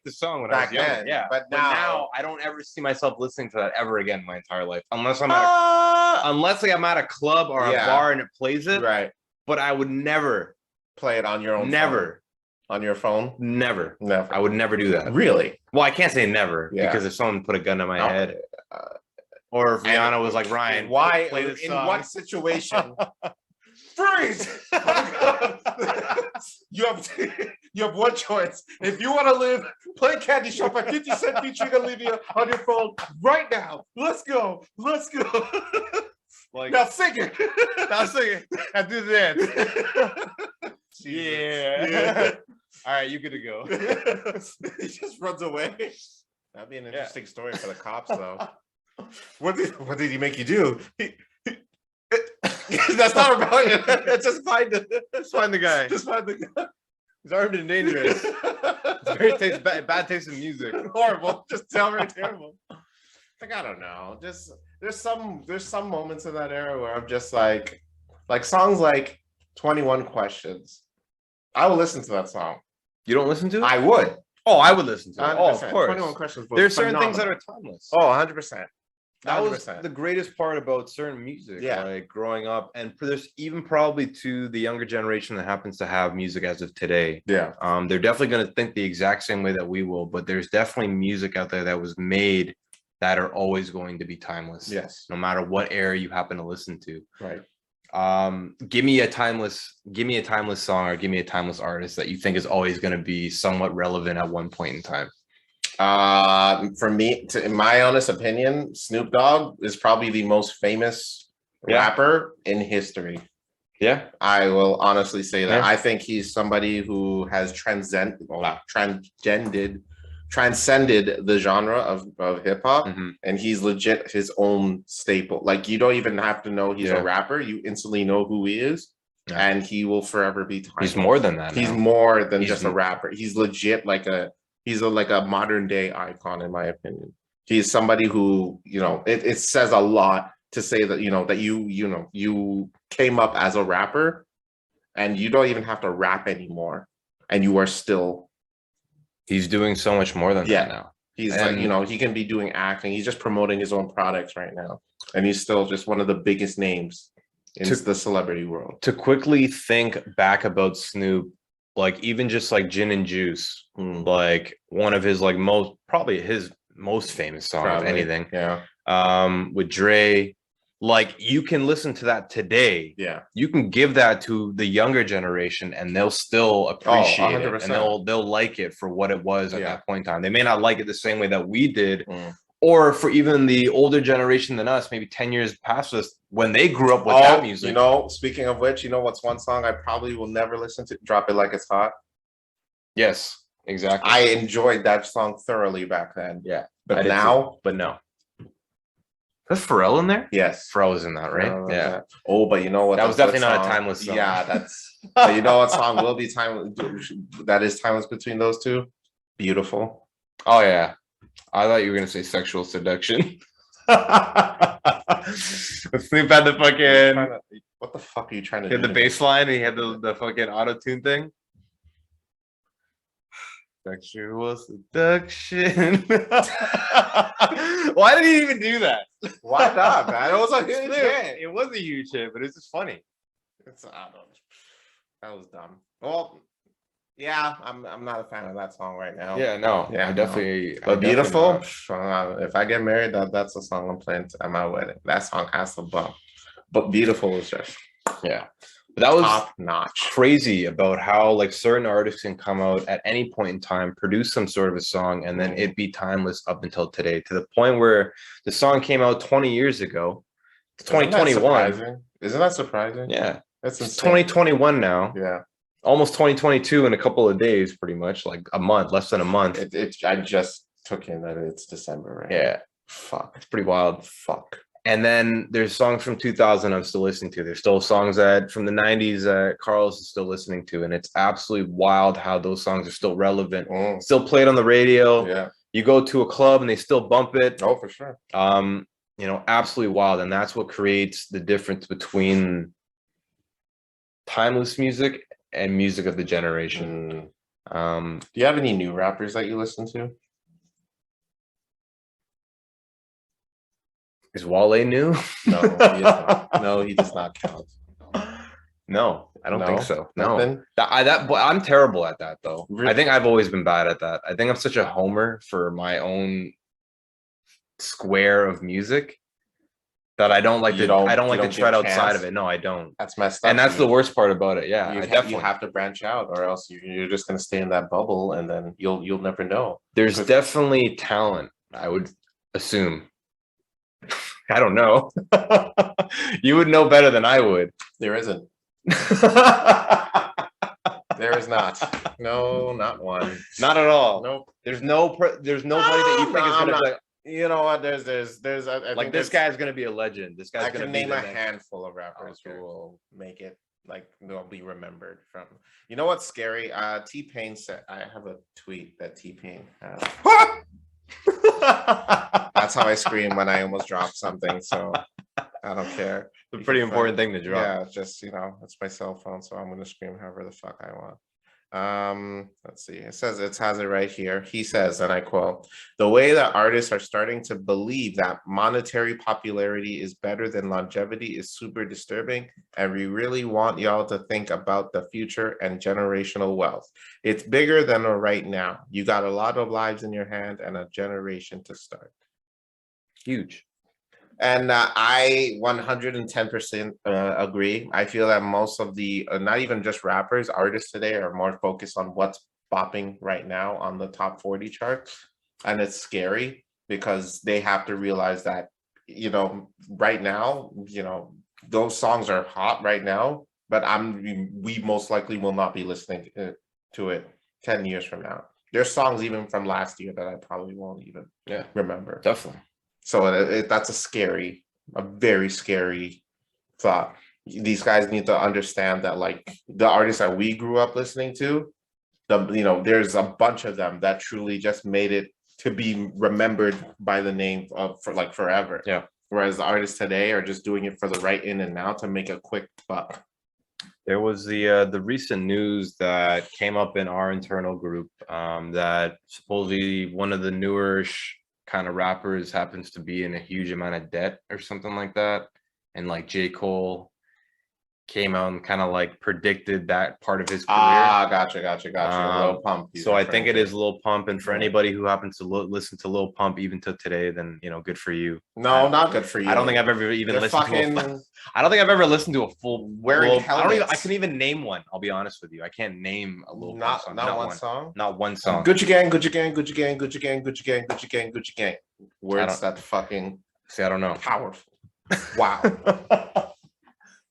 the song when I was young. Then, yeah, but now I don't ever see myself listening to that ever again in my entire life, unless I'm at a club or a bar and it plays it. Right. but I would never play it on your own. Never. On your phone? Never. Never. I would never do that. Really? Well, I can't say never because if someone put a gun to my head, or if Rihanna was like, Ryan, why? play this in song. What situation? Freeze! you have one choice. If you want to live, play Candy Shop by 50 Cent featuring Olivia on your phone right now. Let's go. Let's go. Like, now sing it. Now sing it. Now do the dance. Yeah. All right, you good to go. He just runs away. That'd be an interesting story for the cops, though. What did he make you do? That's not about it. Just find it. Just find the guy. Just find the guy. He's armed and dangerous. It's very bad taste in music. Horrible. Just downright terrible. Like, I don't know. Just there's some moments in that era where I'm just like songs like 21 Questions. I will listen to that song. You don't listen to it? I would. Oh, I would listen to it. 100%. Oh, of course. 21 Questions. There's certain things that are timeless. Oh, 100%. That was the greatest part about certain music, like growing up, and there's even probably to the younger generation that happens to have music as of today. Yeah. They're definitely going to think the exact same way that we will, but there's definitely music out there that was made that are always going to be timeless. Yes. No matter what era you happen to listen to. Right. Give me a timeless song or give me a timeless artist that you think is always going to be somewhat relevant at one point in time. For me, in my honest opinion, Snoop Dogg is probably the most famous rapper in history. Yeah, I will honestly say that. I think he's somebody who has transcended the genre of hip hop, and he's legit his own staple. Like, you don't even have to know he's a rapper; you instantly know who he is, and he will forever be timeless. He's more than that. He's more than just a rapper. He's legit like a modern day icon, in my opinion. He's somebody who, it says a lot to say that, that you came up as a rapper and you don't even have to rap anymore. And you are still. He's doing so much more than that now. He's he can be doing acting. He's just promoting his own products right now. And he's still just one of the biggest names in the celebrity world. To quickly think back about Snoop, like even just like Gin and Juice, like one of his probably his most famous song of anything. With Dre, like you can listen to that today. Yeah. You can give that to the younger generation and they'll still appreciate it and they'll like it for what it was at that point in time. They may not like it the same way that we did. Or for even the older generation than us, maybe 10 years past us, when they grew up with that music. Speaking of which, what's one song I probably will never listen to? Drop It Like It's Hot. Yes, exactly. I enjoyed that song thoroughly back then. Yeah. But now? But no. That's Pharrell in there? Yes. Pharrell was in that, right? Yeah. Oh, but you know what? That was definitely not a timeless song. Yeah, that's... But you know what song will be timeless? That is timeless between those two? Beautiful. Oh, yeah. I thought you were gonna say Sexual Seduction. Snoop had the fucking. What the fuck are you trying to do? He had the bass line. And he had the fucking auto tune thing. Sexual Seduction. Why did he even do that? Why not, man? It was a huge hit. It was a huge hit, but it's just funny. That was dumb. Well. Yeah, I'm not a fan of that song right now. Yeah, no. Yeah, I definitely. But Beautiful, if I get married, that's the song I'm playing at my wedding. That song has to bump. But Beautiful is just but that was top notch. Crazy about how certain artists can come out at any point in time, produce some sort of a song, and then it be timeless up until today. To the point where the song came out 20 years ago. It's 2021. Isn't that surprising? Yeah, it's 2021 now. Yeah. Almost 2022 in a couple of days, pretty much, like a month, less than a month. I just took in that it's December, right? Yeah. Fuck. It's pretty wild. Fuck. And then there's songs from 2000 I'm still listening to. There's still songs from the 90s that Carlos is still listening to. And it's absolutely wild how those songs are still relevant. Still played on the radio. Yeah. You go to a club and they still bump it. Oh, for sure. Absolutely wild. And that's what creates the difference between timeless music and music of the generation. Do you have any new rappers that you listen to? Is Wale new? No, he is not. No, he does not count. No, I don't think No, so. nothing. No, but I'm terrible at that though. I Really? think I've always been bad at that. I think I'm such a homer for my own square of music that I don't like I don't You like to don't give tread outside of chance. it. No, I don't. That's messed And up. that's the worst part about it. Yeah, I You definitely. have to branch out, or else you're just gonna stay in that bubble, and then you'll never know. There's definitely talent, I would assume. I don't know. You would know better than I would. There isn't. There is not. No, not one. Not at all. Nope. There's nobody that you think is gonna be like, you know what? There's I like think this guy's gonna be a legend. This guy's I gonna can be name the a next. handful of rappers Okay. who will make it, like they'll be remembered from. You know what's scary? T-Pain said, I have a tweet that T-Pain has. That's how I scream when I almost drop something. So I don't care. It's a pretty important thing to drop. Yeah, it's just, it's my cell phone, so I'm gonna scream however the fuck I want. Let's see. It has it right here. He says, and I quote, "The way that artists are starting to believe that monetary popularity is better than longevity is super disturbing, and we really want y'all to think about the future and generational wealth. It's bigger than right now. You got a lot of lives in your hand and a generation to start." Huge. And I 110% agree. I feel that most of the, not even just rappers, artists today are more focused on what's bopping right now on the top 40 charts. And it's scary because they have to realize that, right now, those songs are hot right now, but we most likely will not be listening to it 10 years from now. There's songs even from last year that I probably won't even remember. Definitely. So that's a very scary thought. These guys need to understand that, like, the artists that we grew up listening to, there's a bunch of them that truly just made it to be remembered by the name for like forever. Yeah. Whereas the artists today are just doing it for the right in and now to make a quick buck. There was the recent news that came up in our internal group that supposedly one of the newer-ish kind of rappers happens to be in a huge amount of debt or something like that, and like J. Cole came out and kind of like predicted that part of his career. Gotcha. Lil Pump. So I think it is Lil Pump, and for anybody who happens to listen to Lil Pump even to today, then good for you. No, not good for you. I don't think I've ever even listened to I don't think I've ever listened to a full wearing helmets. I couldn't even name one. I'll be honest with you. I can't name a Lil Pump song. Not one song. Not one song. Gucci gang, Gucci gang, Gucci gang, Gucci gang, Gucci gang, Gucci gang, Gucci gang. Words that fucking I don't know. Powerful. Wow.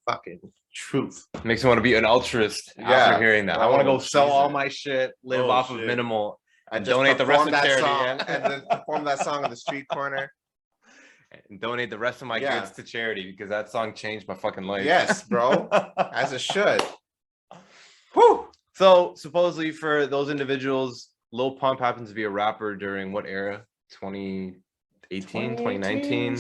Fucking truth. Makes me want to be an altruist after hearing that. I want to go sell all my shit, live off of minimal, and donate the rest of charity. And then perform that song in the street corner. And donate the rest of my kids to charity because that song changed my fucking life. Yes, bro. As it should. Whew. So supposedly for those individuals, Lil Pump happens to be a rapper during what era? 2018, 2019,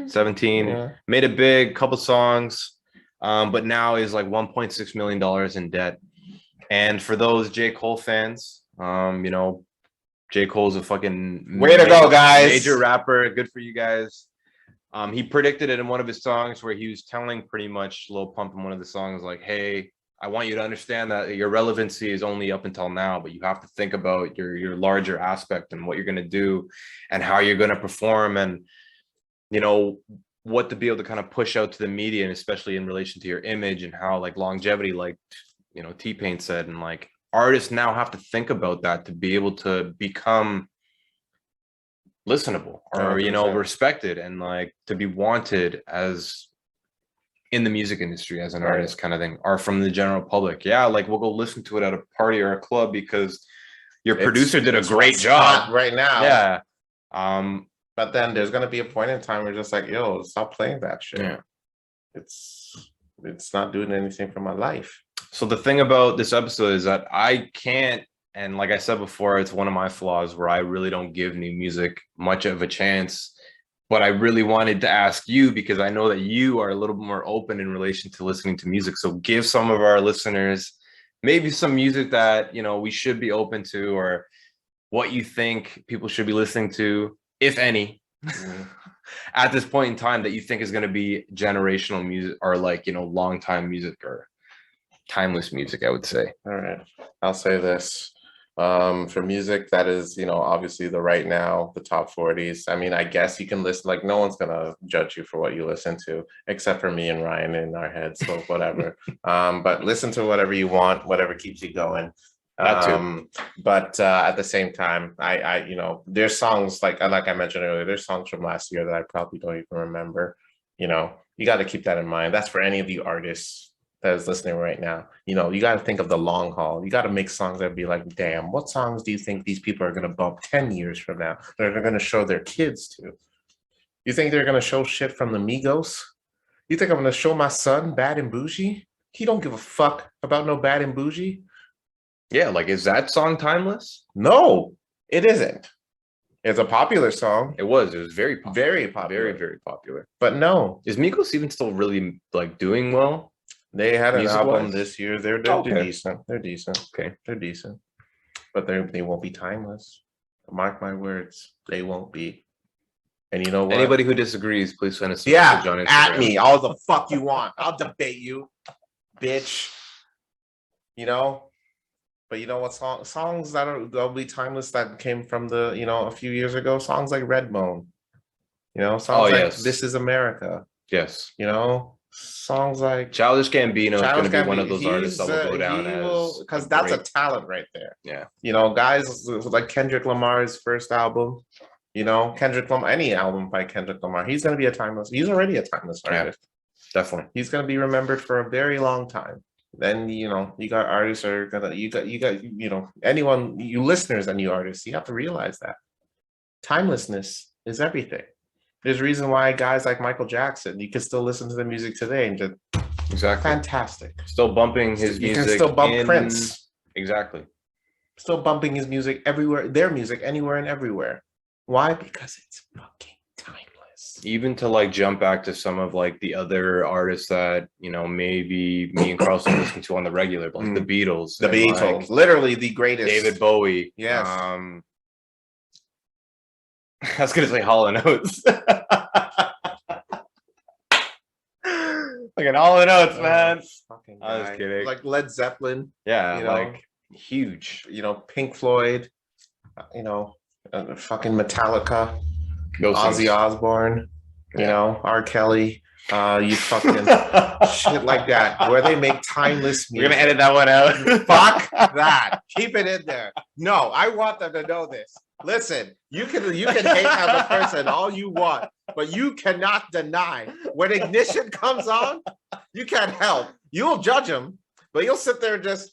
17. Yeah. Made it big, couple songs. But now is like $1.6 million in debt. And for those J. Cole fans, J. Cole's a fucking way to go, guys. Major rapper. Good for you guys. He predicted it in one of his songs where he was telling pretty much Lil Pump in one of the songs, like, hey, I want you to understand that your relevancy is only up until now, but you have to think about your larger aspect and what you're going to do and how you're going to perform and, what to be able to kind of push out to the media, and especially in relation to your image and how like longevity, like, T-Pain said, and like artists now have to think about that to be able to become listenable or, 100%. Respected and like to be wanted as in the music industry as an artist kind of thing, or from the general public. Yeah. Like we'll go listen to it at a party or a club because your producer did a great job right now. Yeah. But then there's going to be a point in time where you're just like, yo, stop playing that shit. Yeah. It's not doing anything for my life. So the thing about this episode is that I can't, and like I said before, it's one of my flaws where I really don't give new music much of a chance. But I really wanted to ask you because I know that you are a little bit more open in relation to listening to music. So give some of our listeners maybe some music that, we should be open to, or what you think people should be listening to, if any, at this point in time that you think is going to be generational music or like, long time music or timeless music, I would say. All right, I'll say this. For music that is, obviously the right now, the top 40s. I mean, I guess you can listen, like no one's gonna judge you for what you listen to, except for me and Ryan in our heads, so whatever. But listen to whatever you want, whatever keeps you going. But at the same time, I there's songs like I mentioned earlier, there's songs from last year that I probably don't even remember. You got to keep that in mind. That's for any of the artists that is listening right now. You got to think of the long haul. You got to make songs that be like, damn, what songs do you think these people are going to bump 10 years from now that they're going to show their kids to? You think they're going to show shit from the Migos? You think I'm going to show my son Bad and Bougie? He don't give a fuck about no Bad and Bougie. Yeah, like, is that song timeless? No, it isn't. It's a popular song. It was very popular. Very popular. Very, very popular. But no. Is Migos even still really, like, doing well? They had an album this year. They're decent. They're decent. Okay. They're decent. But they won't be timeless. Mark my words. They won't be. And you know what? Anybody who disagrees, please send us a message on Instagram. At me. All the fuck you want. I'll debate you, bitch. But you know what? Songs that'll be timeless that came from a few years ago. Songs like Redbone. Songs like This Is America. Yes. Songs like Childish Gambino is going to be one of those artists that will go down as because that's a talent right there. Yeah. Guys like Kendrick Lamar's first album. Kendrick Lamar, any album by Kendrick Lamar, he's going to be he's already a timeless artist. Yeah, definitely. He's going to be remembered for a very long time. Then you got artists that are gonna you got anyone, you listeners and you artists, you have to realize that timelessness is everything. There's a reason why guys like Michael Jackson, you can still listen to the music today and just fantastic. Still bumping his music. You can still bump Prince. Exactly. Still bumping his music everywhere, their music anywhere and everywhere. Why? Because it's fucking timeless. Even to like jump back to some of like the other artists that maybe me and Carlson listen to on the regular, like the Beatles. The Beatles, like, literally the greatest. David Bowie. Yes. I was gonna say Hall and Oates. Like an Hall and Oates, man. I was kidding. Like Led Zeppelin. Yeah, like huge. Pink Floyd. Fucking Metallica. Ozzy Osbourne. R. Kelly. You fucking shit like that, where they make timeless music. We're gonna edit that one out. Fuck that. Keep it in there. No, I want them to know this. Listen, you can hate as a person all you want, but you cannot deny when Ignition comes on, you can't help. You'll judge them, but you'll sit there and just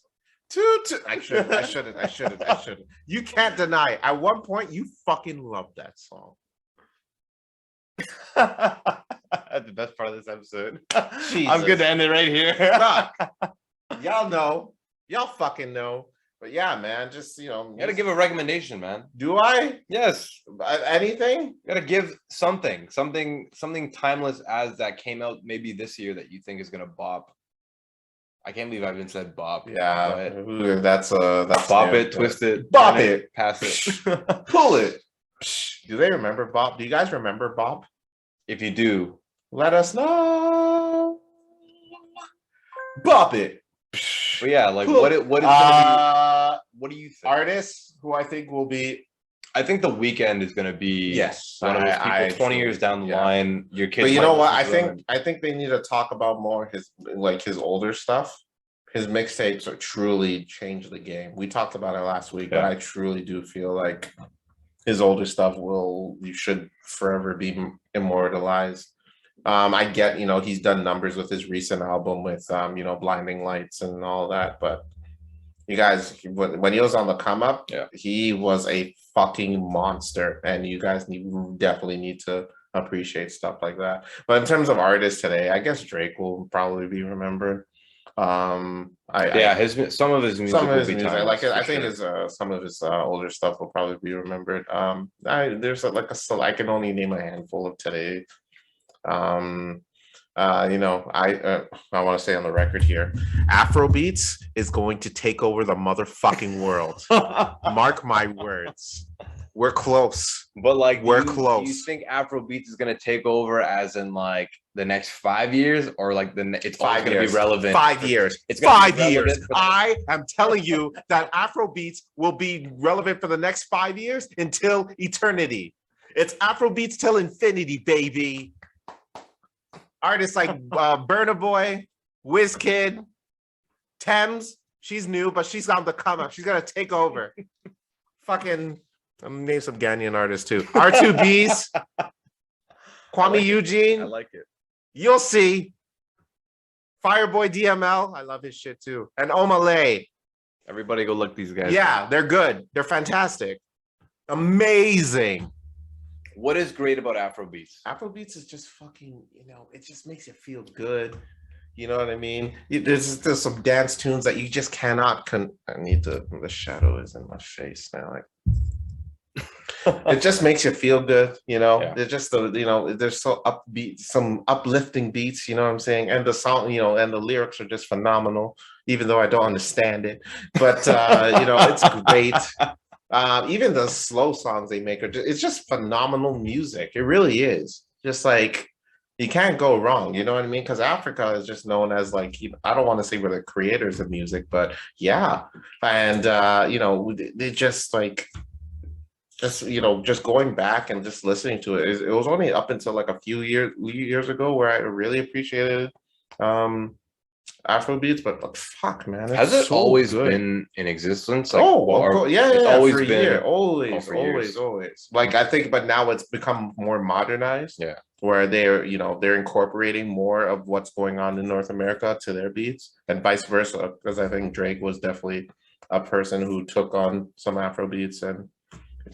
I shouldn't. You can't deny. At one point, you fucking loved that song. That's the best part of this episode. Jesus. I'm good to end it right here. Y'all know. Y'all fucking know. But yeah, man, just, you gotta give a recommendation, man. Do I? Yes. Anything? You gotta give something timeless as that came out maybe this year that you think is gonna bop. I can't believe I haven't said bop. Yeah, that's bop it, twist it, bop it, pass it, pull it. Do they remember bop? Do you guys remember bop? If you do, let us know. Bop it. But yeah, like what is gonna be, what do you think? Artists who I think will be, I think The Weeknd is gonna be one of those people 20 years down the line. Your kids. But you know what? I think they need to talk about more his older stuff. His mixtapes are truly changed the game. We talked about it last week, but I truly do feel like his older stuff should forever be immortalized. I get, he's done numbers with his recent album with, Blinding Lights and all that. But you guys, when he was on the come up, he was a fucking monster. And you guys definitely need to appreciate stuff like that. But in terms of artists today, I guess Drake will probably be remembered. Some of his music will be timeless, I think some of his older stuff will probably be remembered. There's I can only name a handful of today. I want to say on the record here, Afrobeats is going to take over the motherfucking world. Mark my words. We're close. But like, we're close. Do you think Afrobeats is going to take over as in like the next 5 years, or like it's 5 going to years. be relevant? 5 years. It's gonna 5 be years. relevant. I am telling you that Afrobeats will be relevant for the next 5 years until eternity. It's Afrobeats till infinity, baby. Artists like Burna Boy, Wizkid, Thames. She's new, but she's on the come up. She's gonna take over. Fucking, I'm gonna name some Ghanaian artists too. R2Bs, Kwame Eugene. I like it. You'll see. Fireboy DML. I love his shit too. And Omalay. Everybody go look these guys. Yeah, they're good. They're fantastic. Amazing. What is great about Afrobeats? Afrobeats is just fucking, it just makes you feel good. You know what I mean? There's some dance tunes that you just cannot the shadow is in my face now. It just makes you feel good, Yeah. It's just there's so upbeat, some uplifting beats, you know what I'm saying? And the song, and the lyrics are just phenomenal, even though I don't understand it. But it's great. Even the slow songs they make it's just phenomenal music. It really is. Just like, you can't go wrong, you know what I mean? Because Africa is just known as like, I don't want to say we're the creators of music, but yeah. And they just like, just going back and just listening to it, it was only up until like a few years ago where I really appreciated Afrobeats, but fuck, man, has it so always good. been in existence? Yeah, it's always for a been year. Always. Like, I think, but now it's become more modernized. Yeah, where they're incorporating more of what's going on in North America to their beats, and vice versa. Because I think Drake was definitely a person who took on some Afrobeats and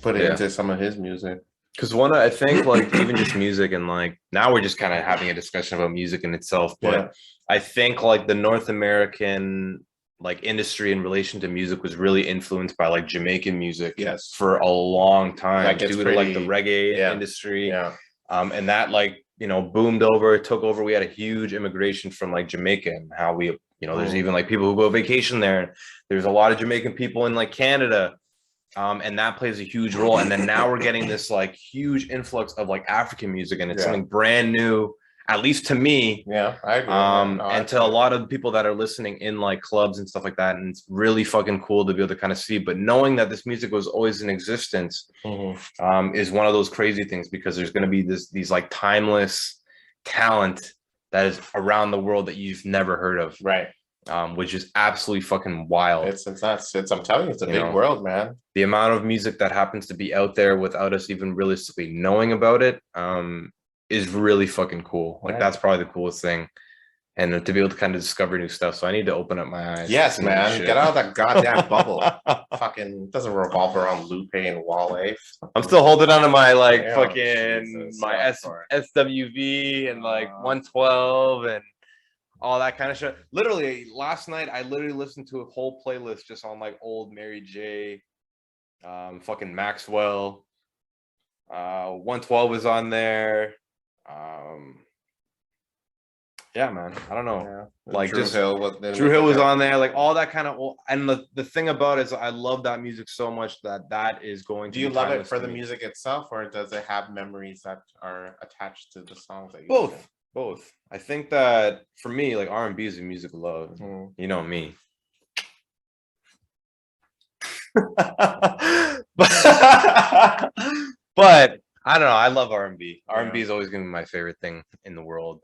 put it into some of his music. Because I think like even just music, and like now we're just kind of having a discussion about music in itself, but I think like the North American like industry in relation to music was really influenced by like Jamaican music for a long time, due to like the reggae industry. And that like boomed over, took over. We had a huge immigration from like Jamaica, and how we there's even like people who go vacation there. There's a lot of Jamaican people in like Canada. And that plays a huge role. And then now we're getting this like huge influx of like African music, and it's something brand new, at least to me. Yeah, I agree. And to a lot of people that are listening in like clubs and stuff like that. And it's really fucking cool to be able to kind of see. But knowing that this music was always in existence is one of those crazy things, because there's going to be these like timeless talent that is around the world that you've never heard of. Right. Which is absolutely fucking wild. It's nuts. I'm telling you, it's a big world, man. The amount of music that happens to be out there without us even realistically knowing about it is really fucking cool. Like, that's probably the coolest thing. And to be able to kind of discover new stuff. So I need to open up my eyes. Yes, man. Get out of that goddamn bubble. Fucking doesn't revolve around Lupe and Wale. I'm still holding on to my like fucking my SWV and like 112 and all that kind of shit. Literally last night I listened to a whole playlist just on like old Mary J, fucking Maxwell, 112 is on there. Yeah, man, I don't know. Like Drew Hill was on there, like all that kind of. And the thing about it is, I love that music so much that is going to. Do you love it for the music itself, or does it have memories that are attached to the songs that you Both. I think that for me, like R&B is a music of love. You know me. But I don't know. I love R&B. R&B is always going to be my favorite thing in the world.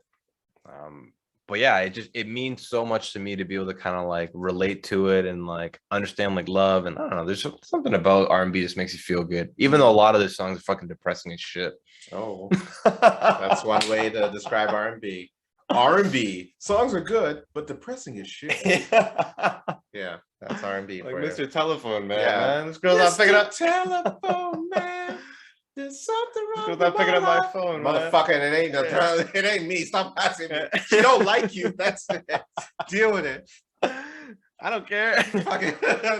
But yeah, it means so much to me to be able to kind of like relate to it and like understand like love. And I don't know, there's something about R&B that just makes you feel good, even though a lot of the songs are fucking depressing as shit. Oh, that's one way to describe R&B. R&B songs are good, but depressing as shit. Yeah, that's R&B. Like Mr. Telephone Man. Yeah, man. This girl's not picking up. Telephone Man. There's something wrong. Girl's not picking up my phone, motherfucker. Man. It ain't me. Stop asking me. She don't like you. That's it. Deal with it. I don't care.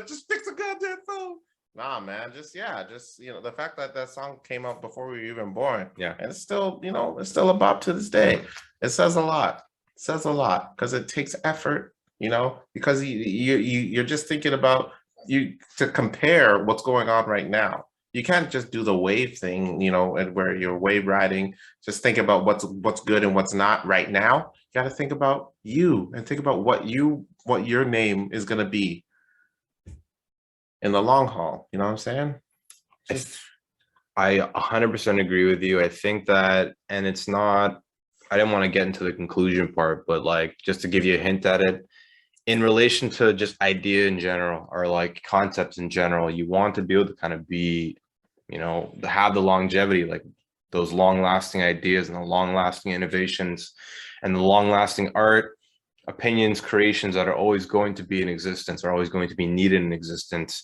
Just fix the goddamn phone. Nah, man. Just the fact that song came out before we were even born. Yeah. And it's still, it's still a bop to this day. It says a lot. It says a lot because it takes effort, because you're just thinking about to compare what's going on right now. you can't just do the wave thing, you know, and where you're wave riding. Just think about what's good and what's not right now. You got to think about you and think about what your name is going to be in the long haul. You know what I'm saying? Just I 100% agree with you. I think that, and it's not, I didn't want to get into the conclusion part, but like just to give you a hint at it, in relation to just idea in general or like concepts in general, you want to be able to kind of be, you know, have the longevity, like those long lasting ideas and the long lasting innovations and the long lasting art, opinions, creations that are always going to be in existence, are always going to be needed in existence.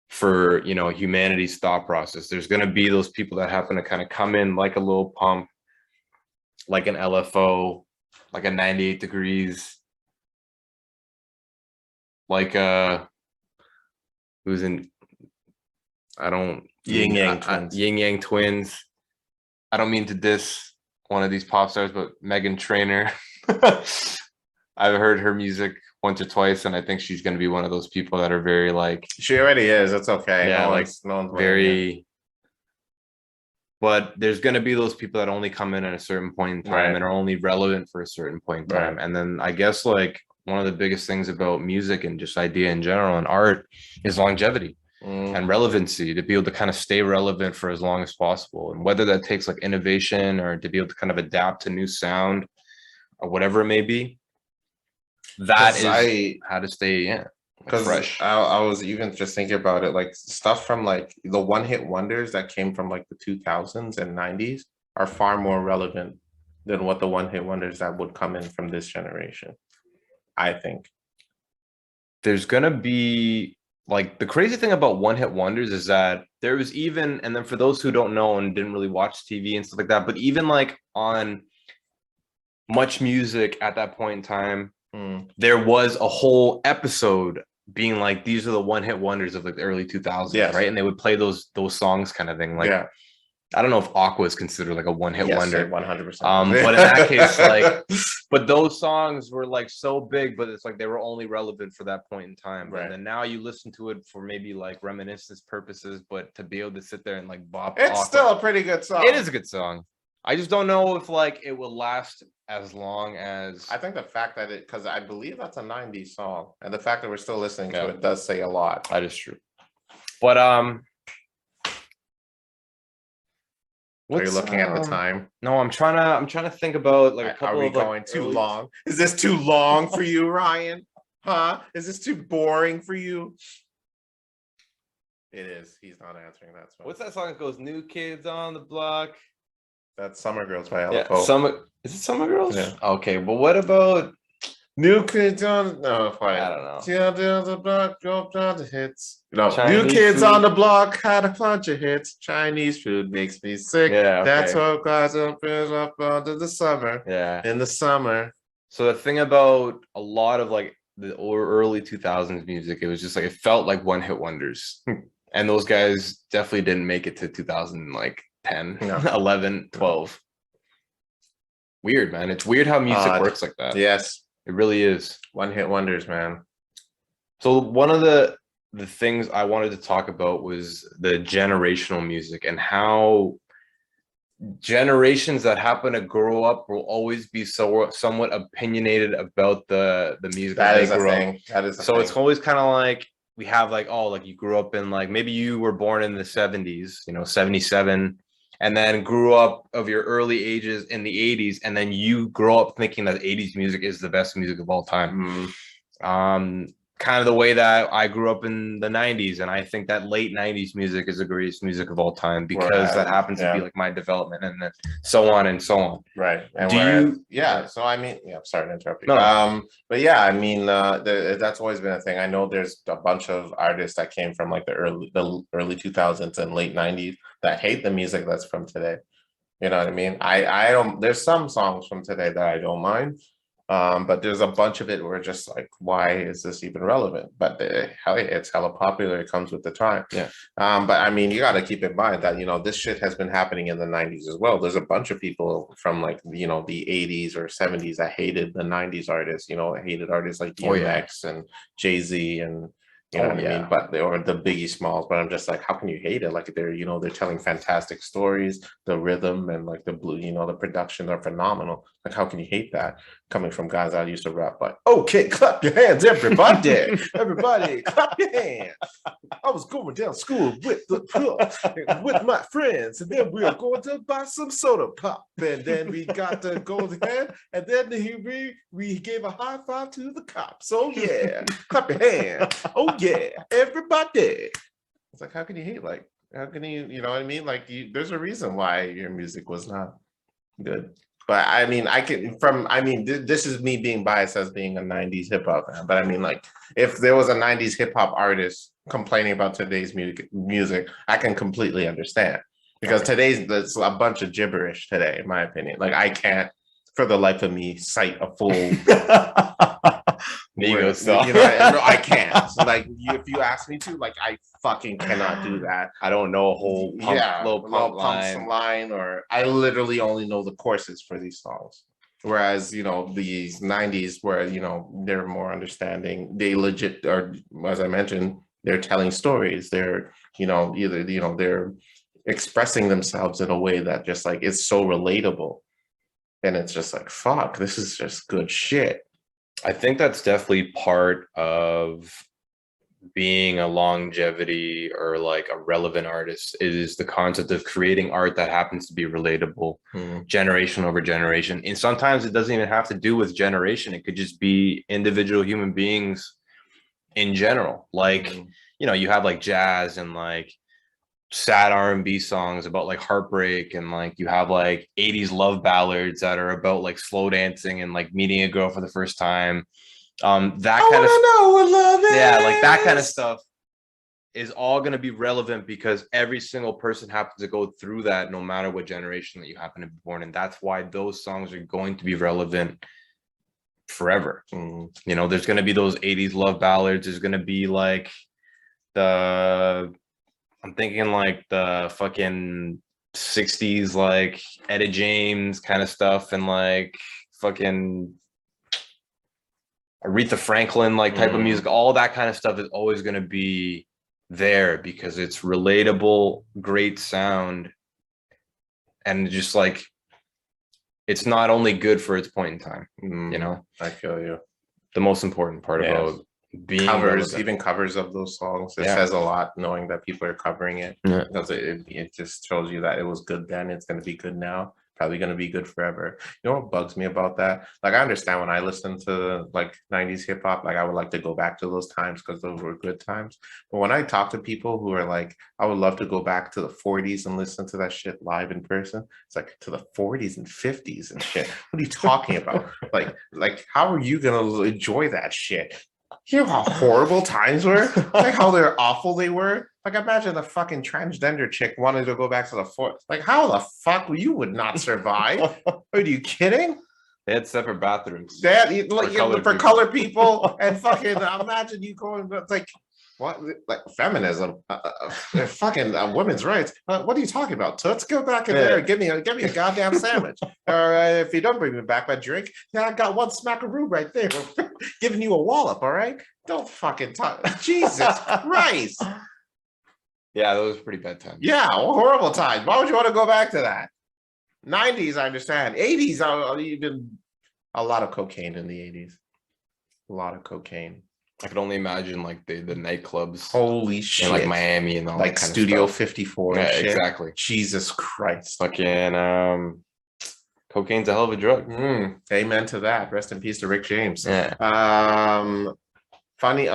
For, you know, humanity's thought process. There's going to be those people that happen to kind of come in like a Lil Pump, like an LFO, like a 98 Degrees, like who's in, I don't, Yin Yang Twins. Yin Yang Twins. I don't mean to diss one of these pop stars, but Megan Trainor. I've heard her music once or twice, and I think she's going to be one of those people that are very like. She already is. It's okay. Yeah, no one's very. But there's going to be those people that only come in at a certain point in time and are only relevant for a certain point in time. And then I guess like one of the biggest things about music and just idea in general and art is longevity and relevancy, to be able to kind of stay relevant for as long as possible. And whether that takes like innovation or to be able to kind of adapt to new sound or whatever it may be. That is how to stay fresh. I was even just thinking about it, like stuff from like the one-hit wonders that came from like the 2000s and 90s are far more relevant than what the one-hit wonders that would come in from this generation. I think there's gonna be like, the crazy thing about one-hit wonders is that there was even, and then for those who don't know and didn't really watch TV and stuff like that, but even like on Much Music at that point in time, there was a whole episode being like, these are the one-hit wonders of like the early 2000s, right? And they would play those songs kind of thing. Like, I don't know if Aqua is considered like a one-hit wonder. 100%. But in that case, like, but those songs were like so big, but it's like they were only relevant for that point in time. And then now you listen to it for maybe like reminiscence purposes, but to be able to sit there and like bop, it's Aqua, still a pretty good song. It is a good song. I just don't know if like it will last as long as. I think the fact that because I believe that's a 90s song, and the fact that we're still listening to it does say a lot. That is true. But are you looking at the time? No, I'm trying to think about like a couple. Are we going too long? Is this too long for you, Ryan? Huh? Is this too boring for you? It is. He's not answering that. What's that song that goes, New Kids on the Block? That's Summer Girls by LFO. Yeah, is it Summer Girls? Yeah. Okay, but what about New Kids on? No, fine. I don't know. The block, drop down the hits. No, New Kids on the Block had a bunch of hits. Chinese food makes me sick. Yeah, okay. That's what guys up under the summer. Yeah, in the summer. So the thing about a lot of like the early 2000s music, it was just like it felt like one-hit wonders, and those guys definitely didn't make it to 2000 like 10, 11, 12. Weird, man. It's weird how music works like that. Yes, it really is. One-hit wonders, man. So one of the things I wanted to talk about was the generational music and how generations that happen to grow up will always be somewhat opinionated about the music that is a thing. That is so it's always kind of like we have like, oh, like you grew up in like, maybe you were born in the 70s, you know, 77, and then grew up of your early ages in the 80s, and then you grow up thinking that 80s music is the best music of all time. Kind of the way that I grew up in the 90s, and I think that late 90s music is the greatest music of all time because that happens to be like my development, and then so on and so on. Right. And so I mean, sorry to interrupt you. No. But yeah, I mean, that's always been a thing. I know there's a bunch of artists that came from like the early 2000s and late 90s that hate the music that's from today. You know what I mean? I don't. There's some songs from today that I don't mind. But there's a bunch of it where just like, why is this even relevant? But it's hella popular. It comes with the time. Yeah. But I mean, you got to keep in mind that, you know, this shit has been happening in the 90s as well. There's a bunch of people from like, you know, the 80s or 70s that hated the 90s artists, you know, hated artists like DMX and Jay-Z and, You know what I mean? But or the Biggie Smalls, but I'm just like, how can you hate it? Like they're telling fantastic stories, the rhythm and like the blue, the production are phenomenal. Like how can you hate that coming from guys I used to rap? But okay, clap your hands, everybody, everybody, clap your hands. I was going down school with my friends, and then we were going to buy some soda pop, and then we got the gold hand, and then we gave a high five to the cops. Oh yeah, clap your hands. Oh yeah, everybody. It's like, how can you hate? Like, how can you know what I mean? Like, there's a reason why your music was not good. But I mean, this is me being biased as being a 90s hip hop fan. But I mean, like, if there was a 90s hip hop artist complaining about today's music, I can completely understand. Because there's a bunch of gibberish today, in my opinion. Like, I can't, for the life of me, cite a full I can't. So, like, if you ask me to, like, I fucking cannot do that. I don't know a whole little pump line, or I literally only know the choruses for these songs. Whereas, these 90s where, they're more understanding, they legit are, as I mentioned, they're telling stories. They're, either, they're expressing themselves in a way that just like, it's so relatable. And it's just like, fuck, this is just good shit. I think that's definitely part of being a longevity or like a relevant artist, is the concept of creating art that happens to be relatable generation over generation. And sometimes it doesn't even have to do with generation. It could just be individual human beings in general. Like, you have like jazz and like sad R&B songs about like heartbreak, and like you have like 80s love ballads that are about like slow dancing and like meeting a girl for the first time. That kind of know what love is. Yeah, like that kind of stuff is all going to be relevant because every single person happens to go through that, no matter what generation that you happen to be born in. That's why those songs are going to be relevant forever. There's going to be those 80s love ballads. There's going to be like I'm thinking like the fucking 60s, like Etta James kind of stuff, and like fucking Aretha Franklin, like type of music. All that kind of stuff is always going to be there because it's relatable, great sound, and just like, it's not only good for its point in time. I feel you. The most important part about being covers, even covers of those songs, it says a lot knowing that people are covering it, because it just shows you that it was good then, it's going to be good now, probably going to be good forever. You know what bugs me about that? Like, I understand when I listen to like 90s hip hop, like I would like to go back to those times because those were good times. But when I talk to people who are like, I would love to go back to the 40s and listen to that shit live in person, it's like, to the 40s and 50s and shit. What are you talking about? like how are you going to enjoy that shit? You know how horrible times were? Like how they're awful they were? Like, imagine a fucking transgender chick wanted to go back to the fort. Like, how the fuck you would not survive? Are you kidding? They had separate bathrooms. They had, like, for colored people. And fucking imagine you going, it's like, what? Like feminism, fucking women's rights. What are you talking about? Let's go back in there and give me a goddamn sandwich. Or if you don't bring me back my drink, I got one smackaroo right there, giving you a wallop. All right, don't fucking talk. Jesus Christ. Yeah, those were pretty bad times. Yeah, horrible times. Why would you want to go back to that? 90s, I understand. 80s, even a lot of cocaine in the 80s. A lot of cocaine. I could only imagine like the nightclubs. Holy shit. In like Miami and all like that kind Studio of stuff. 54. Yeah, shit. Exactly. Jesus Christ. Fucking cocaine's a hell of a drug. Amen to that. Rest in peace to Rick James. Yeah. Funny.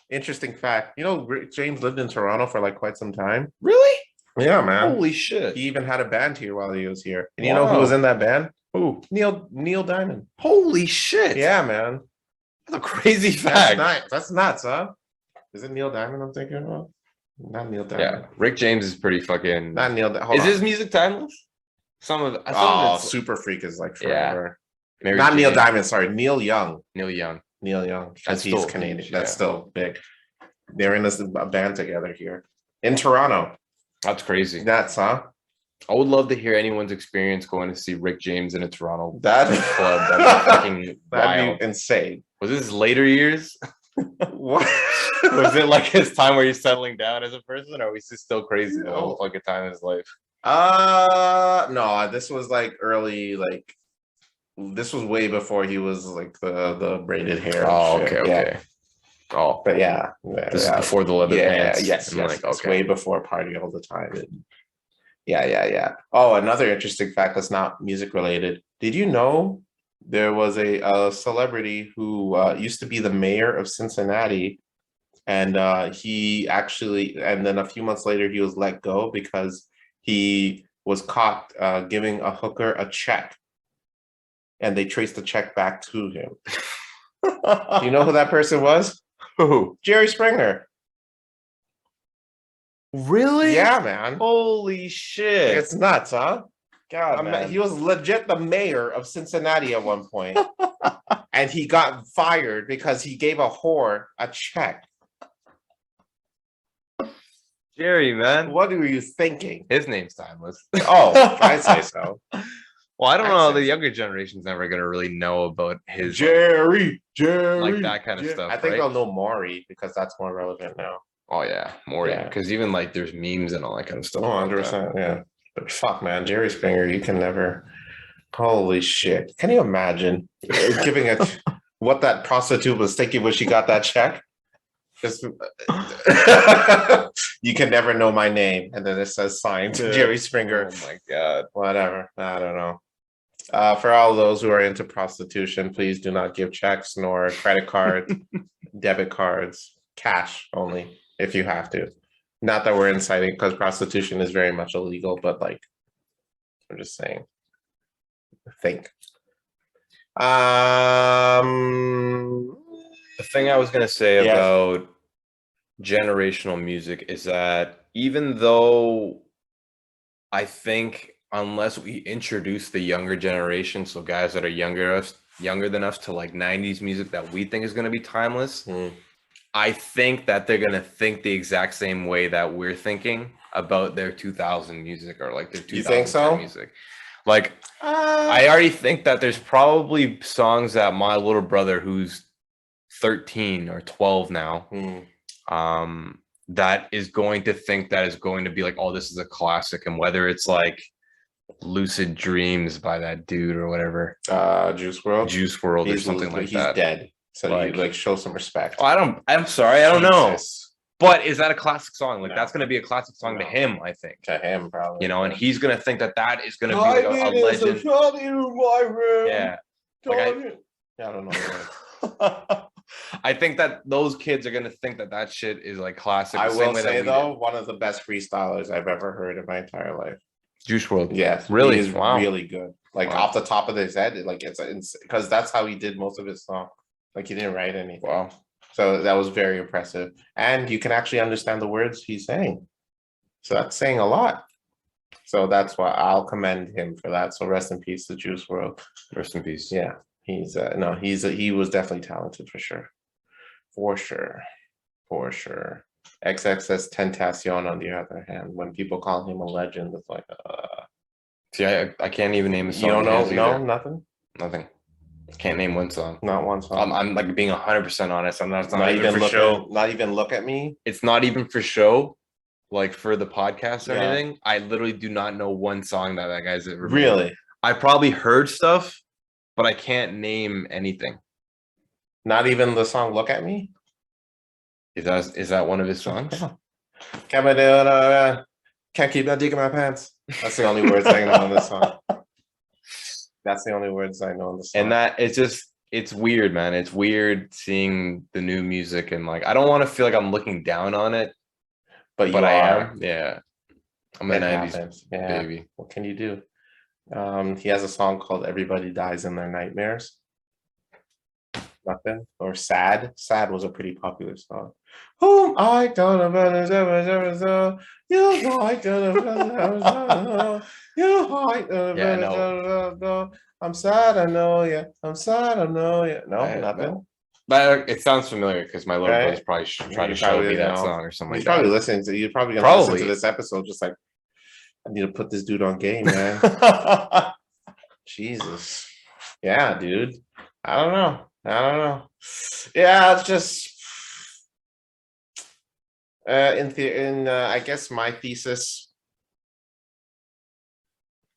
Interesting fact. Rick James lived in Toronto for like quite some time. Really? Yeah, man. Holy shit. He even had a band here while he was here. And you know who was in that band? Who? Neil Diamond. Holy shit. Yeah, man. That's a crazy fact. That's nuts, huh? Is it Neil Diamond I'm thinking about? Not Neil Diamond. Yeah, Rick James is pretty fucking. Not Neil. Is his music timeless? Some of it. Super Freak is like forever. Yeah. Not Neil Diamond. Sorry, Neil Young. Neil Young. Because he's Canadian. That's still big. They're in a band together here in Toronto. That's crazy. Huh? I would love to hear anyone's experience going to see Rick James in a Toronto club. That'd be fucking wild. Be insane. Was this later years? What? Was it like his time where he's settling down as a person, or was he still crazy the whole fucking time in his life? No, this was like early, like this was way before he was like the braided hair. Oh, shit. okay, Yeah. okay. Oh, But yeah, this is before the leather pants. Yes, I'm yes. like, It's okay. way before party all the time. Yeah. Oh, another interesting fact that's not music related. Did you know there was a celebrity who used to be the mayor of Cincinnati, and he actually, and then a few months later, he was let go because he was caught giving a hooker a check, and they traced the check back to him. Do you know who that person was? Who? Jerry Springer. Really? Yeah, man. Holy shit. It's nuts, huh? God, man. He was legit the mayor of Cincinnati at one point. And he got fired because he gave a whore a check. Jerry, man. What were you thinking? His name's timeless. Oh, I'd say so. Well, I don't know. The younger generation's never going to really know about his Jerry, like that kind of stuff. I think they'll know Maury because that's more relevant now. Oh yeah, Maury. Yeah. Because even like there's memes and all that kind of stuff. Oh, 100%. Yeah. But fuck, man, Jerry Springer, you can never. Holy shit! Can you imagine giving it what that prostitute was thinking when she got that check? Just you can never know my name, and then it says signed Jerry Springer. Oh my god! Whatever. I don't know. For all those who are into prostitution, please do not give checks nor credit cards, debit cards, cash only if you have to. Not that we're inciting, because prostitution is very much illegal, but like, I'm just saying. Think. The thing I was gonna say about generational music is that even though I think unless we introduce the younger generation, so guys that are younger than us to like 90s music that we think is going to be timeless, I think that they're going to think the exact same way that we're thinking about their 2000 music or like their 2010 music. Like I already think that there's probably songs that my little brother, who's 13 or 12 now, that is going to think that is going to be like, oh, this is a classic. And whether it's like Lucid Dreams by that dude or whatever, Juice WRLD or something like that. He's dead, so like, you like show some respect. Oh, I'm sorry, I don't know, but is that a classic song? Like that's going to be a classic song to him, I think. To him, probably. You know, and he's going to think that that is going to be like a legend. Yeah. Like I don't know. I think that those kids are gonna think that that shit is like classic. I will say though, one of the best freestylers I've ever heard in my entire life. Juice WRLD. Yes, really, he is really good. Like off the top of his head, like it's because that's how he did most of his song. Like he didn't write anything. Wow. So that was very impressive, and you can actually understand the words he's saying. So that's saying a lot. So that's why I'll commend him for that. So rest in peace to Juice WRLD. Rest in peace. Yeah. He was definitely talented for sure. XXS Tentacion on the other hand, when people call him a legend, it's like see, I can't even name a song. You don't know? No, nothing. Can't name one song. Not one song. I'm like being 100% honest. I'm not even for show. Not even Look at Me. It's not even for show. Like for the podcast or anything. I literally do not know one song that guy's ever made. Really? I probably heard stuff, but I can't name anything. Not even the song "Look at Me." Is that one of his songs? Can't keep that dick in my pants. That's the only words I know on this song. That's the only words I know on the song. And that it's weird, man. It's weird seeing the new music and like I don't want to feel like I'm looking down on it, but I am. Yeah, I'm a 90s baby. What can you do? He has a song called "Everybody Dies in Their Nightmares." Nothing. Or "Sad." "Sad" was a pretty popular song. Whom I don't know, you might don't know, you might know. I'm sad, I know ya. I'm sad, I know ya. No, nothing. But it sounds familiar because my little brother's probably trying to show me that song or something like that. Probably listening to. You're probably gonna listen to this episode just like, I need to put this dude on game, man. Jesus. Yeah, dude. I don't know. Yeah, it's just I guess my thesis,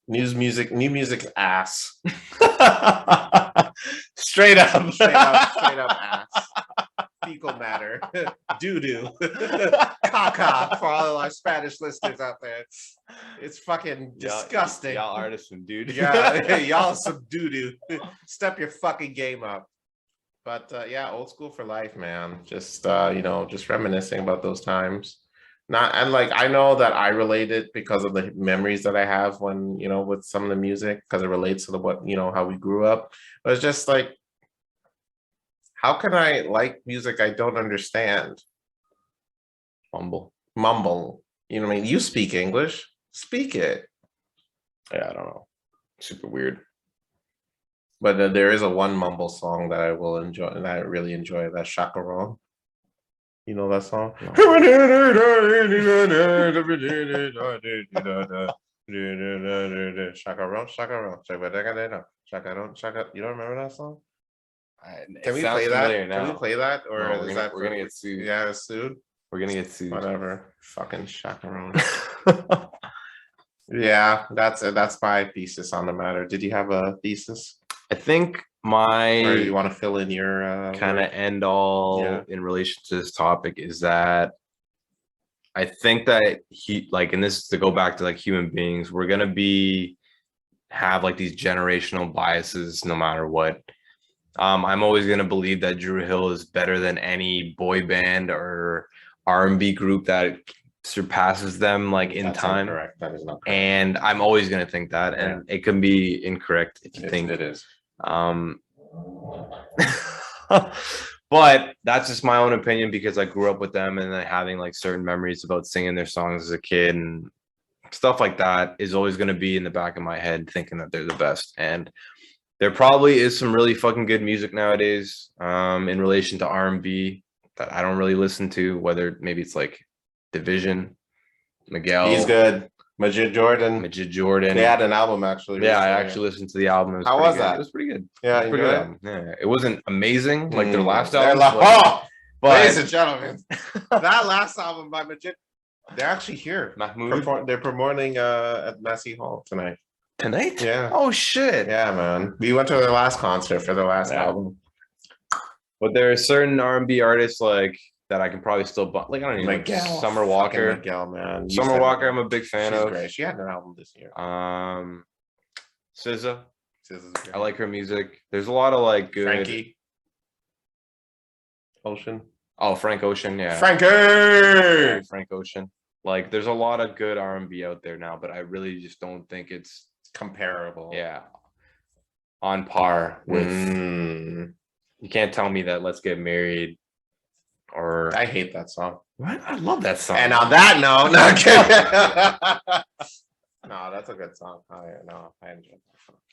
new music ass. Straight up. Straight up ass. Fecal matter. Doo-doo. Caca for all of our Spanish listeners out there. It's fucking disgusting. Y'all artists some doo-doo. Yeah, y'all some doo-doo. Step your fucking game up. But yeah, old school for life, man. Just just reminiscing about those times. I know that I relate it because of the memories that I have when, with some of the music, because it relates to how we grew up. But it's just like, how can I like music I don't understand? Mumble. You know what I mean? You speak English. Speak it. Yeah, I don't know. Super weird. But there is a one mumble song that I will enjoy, and I really enjoy. That's Chacaron. You know that song? No. Chacaron. You don't remember that song? Can we play that? Can we play that? Or no, we're gonna get sued. Yeah, sued. We're gonna get sued. Whatever. Fucking Chacaron. Yeah, that's my thesis on the matter. Did you have a thesis? I think or you want to fill in your kind of end all in relation to this topic is that I think that and this is to go back to like human beings, we're gonna have like these generational biases no matter what. I'm always gonna believe that Drew Hill is better than any boy band or R&B group that surpasses them in time. Incorrect. That is not correct. And I'm always gonna think that, and it can be incorrect if you think it is. But that's just my own opinion because I grew up with them and then having like certain memories about singing their songs as a kid and stuff like that is always going to be in the back of my head thinking that they're the best. And there probably is some really fucking good music nowadays in relation to R&B that I don't really listen to, whether maybe it's like Division, Miguel. He's good. Majid Jordan. They had an album actually. Yeah, I actually listened to the album. How was that? It was pretty good. Yeah, pretty good. Yeah, it wasn't amazing like their last album. But ladies and gentlemen, that last album by Majid, they're actually here. Mahmoud. They're promoting at Massey Hall tonight. Tonight? Yeah. Oh shit. Yeah, man. We went to their last concert for their last album. But there are certain R&B artists that I can probably still I don't even know. Summer Walker. Miguel, man. Summer Walker, I'm a big fan of. Great. She had an album this year. SZA. I like her music. There's a lot of good Frankie Ocean. Oh, Frank Ocean, yeah. Frank Ocean. There's a lot of good R&B out there now, but I really just don't think it's comparable. Yeah. On par with you can't tell me that Let's Get Married or I hate that song. What? I love that song. And on that note, no, that's a good song. I enjoy that.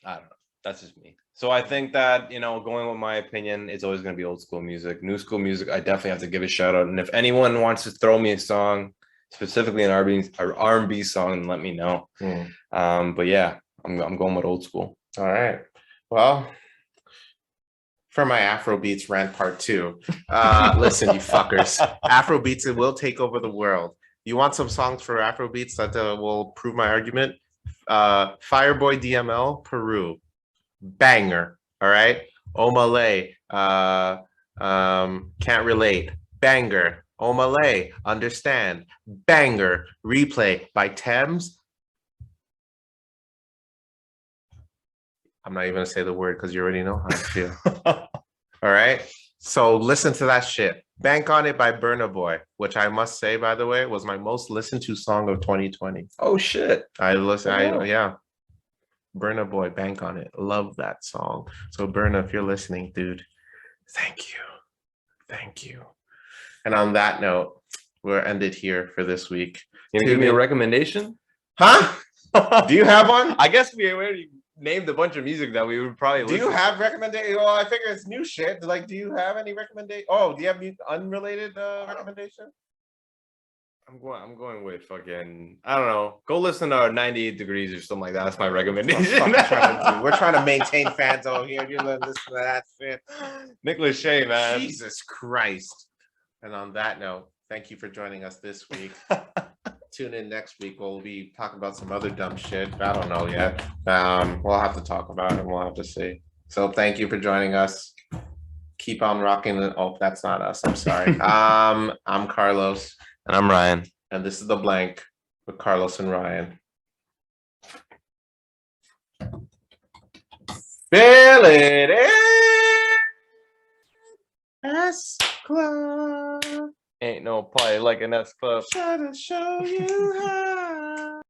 I don't know. That's just me. So I think that, going with my opinion, it's always going to be old school music. New school music, I definitely have to give a shout out. And if anyone wants to throw me a song, specifically an R&B song, then let me know. But yeah, I'm going with old school. All right. Well, for my Afrobeats rant part 2, listen, you fuckers. Afrobeats, it will take over the world. You want some songs for Afrobeats that will prove my argument? Fireboy DML, Peru. Banger. All right. Omalay, Can't Relate. Banger. Omalay, Understand. Banger. Replay by Thames. I'm not even gonna say the word because you already know how I feel. All right. So listen to that shit. Bank on It by Burna Boy, which I must say, by the way, was my most listened to song of 2020. Oh shit. Yeah. Burna Boy, Bank on It. Love that song. So Burna, if you're listening, dude, thank you. Thank you. And on that note, we're ended here for this week. You gonna give me a recommendation? Huh? Do you have one? I guess we already named a bunch of music that we would probably listen. Do you have recommendation? Well, I figure it's new shit. Do you have any recommendation? Oh, do you have unrelated recommendation? I'm going with fucking, I don't know. Go listen to 98 Degrees or something like that. That's my recommendation. We're trying to maintain fans over here. You're listening to that shit. Nick Lachey, man. Jesus Christ. And on that note, Thank you for joining us this week. Tune in next week. We'll be talking about some other dumb shit. I don't know yet. We'll have to talk about it. We'll have to see. So thank you for joining us. Keep on rocking. Oh, that's not us. I'm sorry. I'm Carlos. And I'm Ryan. And this is The Blank with Carlos and Ryan. Feel it in S Club. Ain't no party like an S Club. Try to show you how.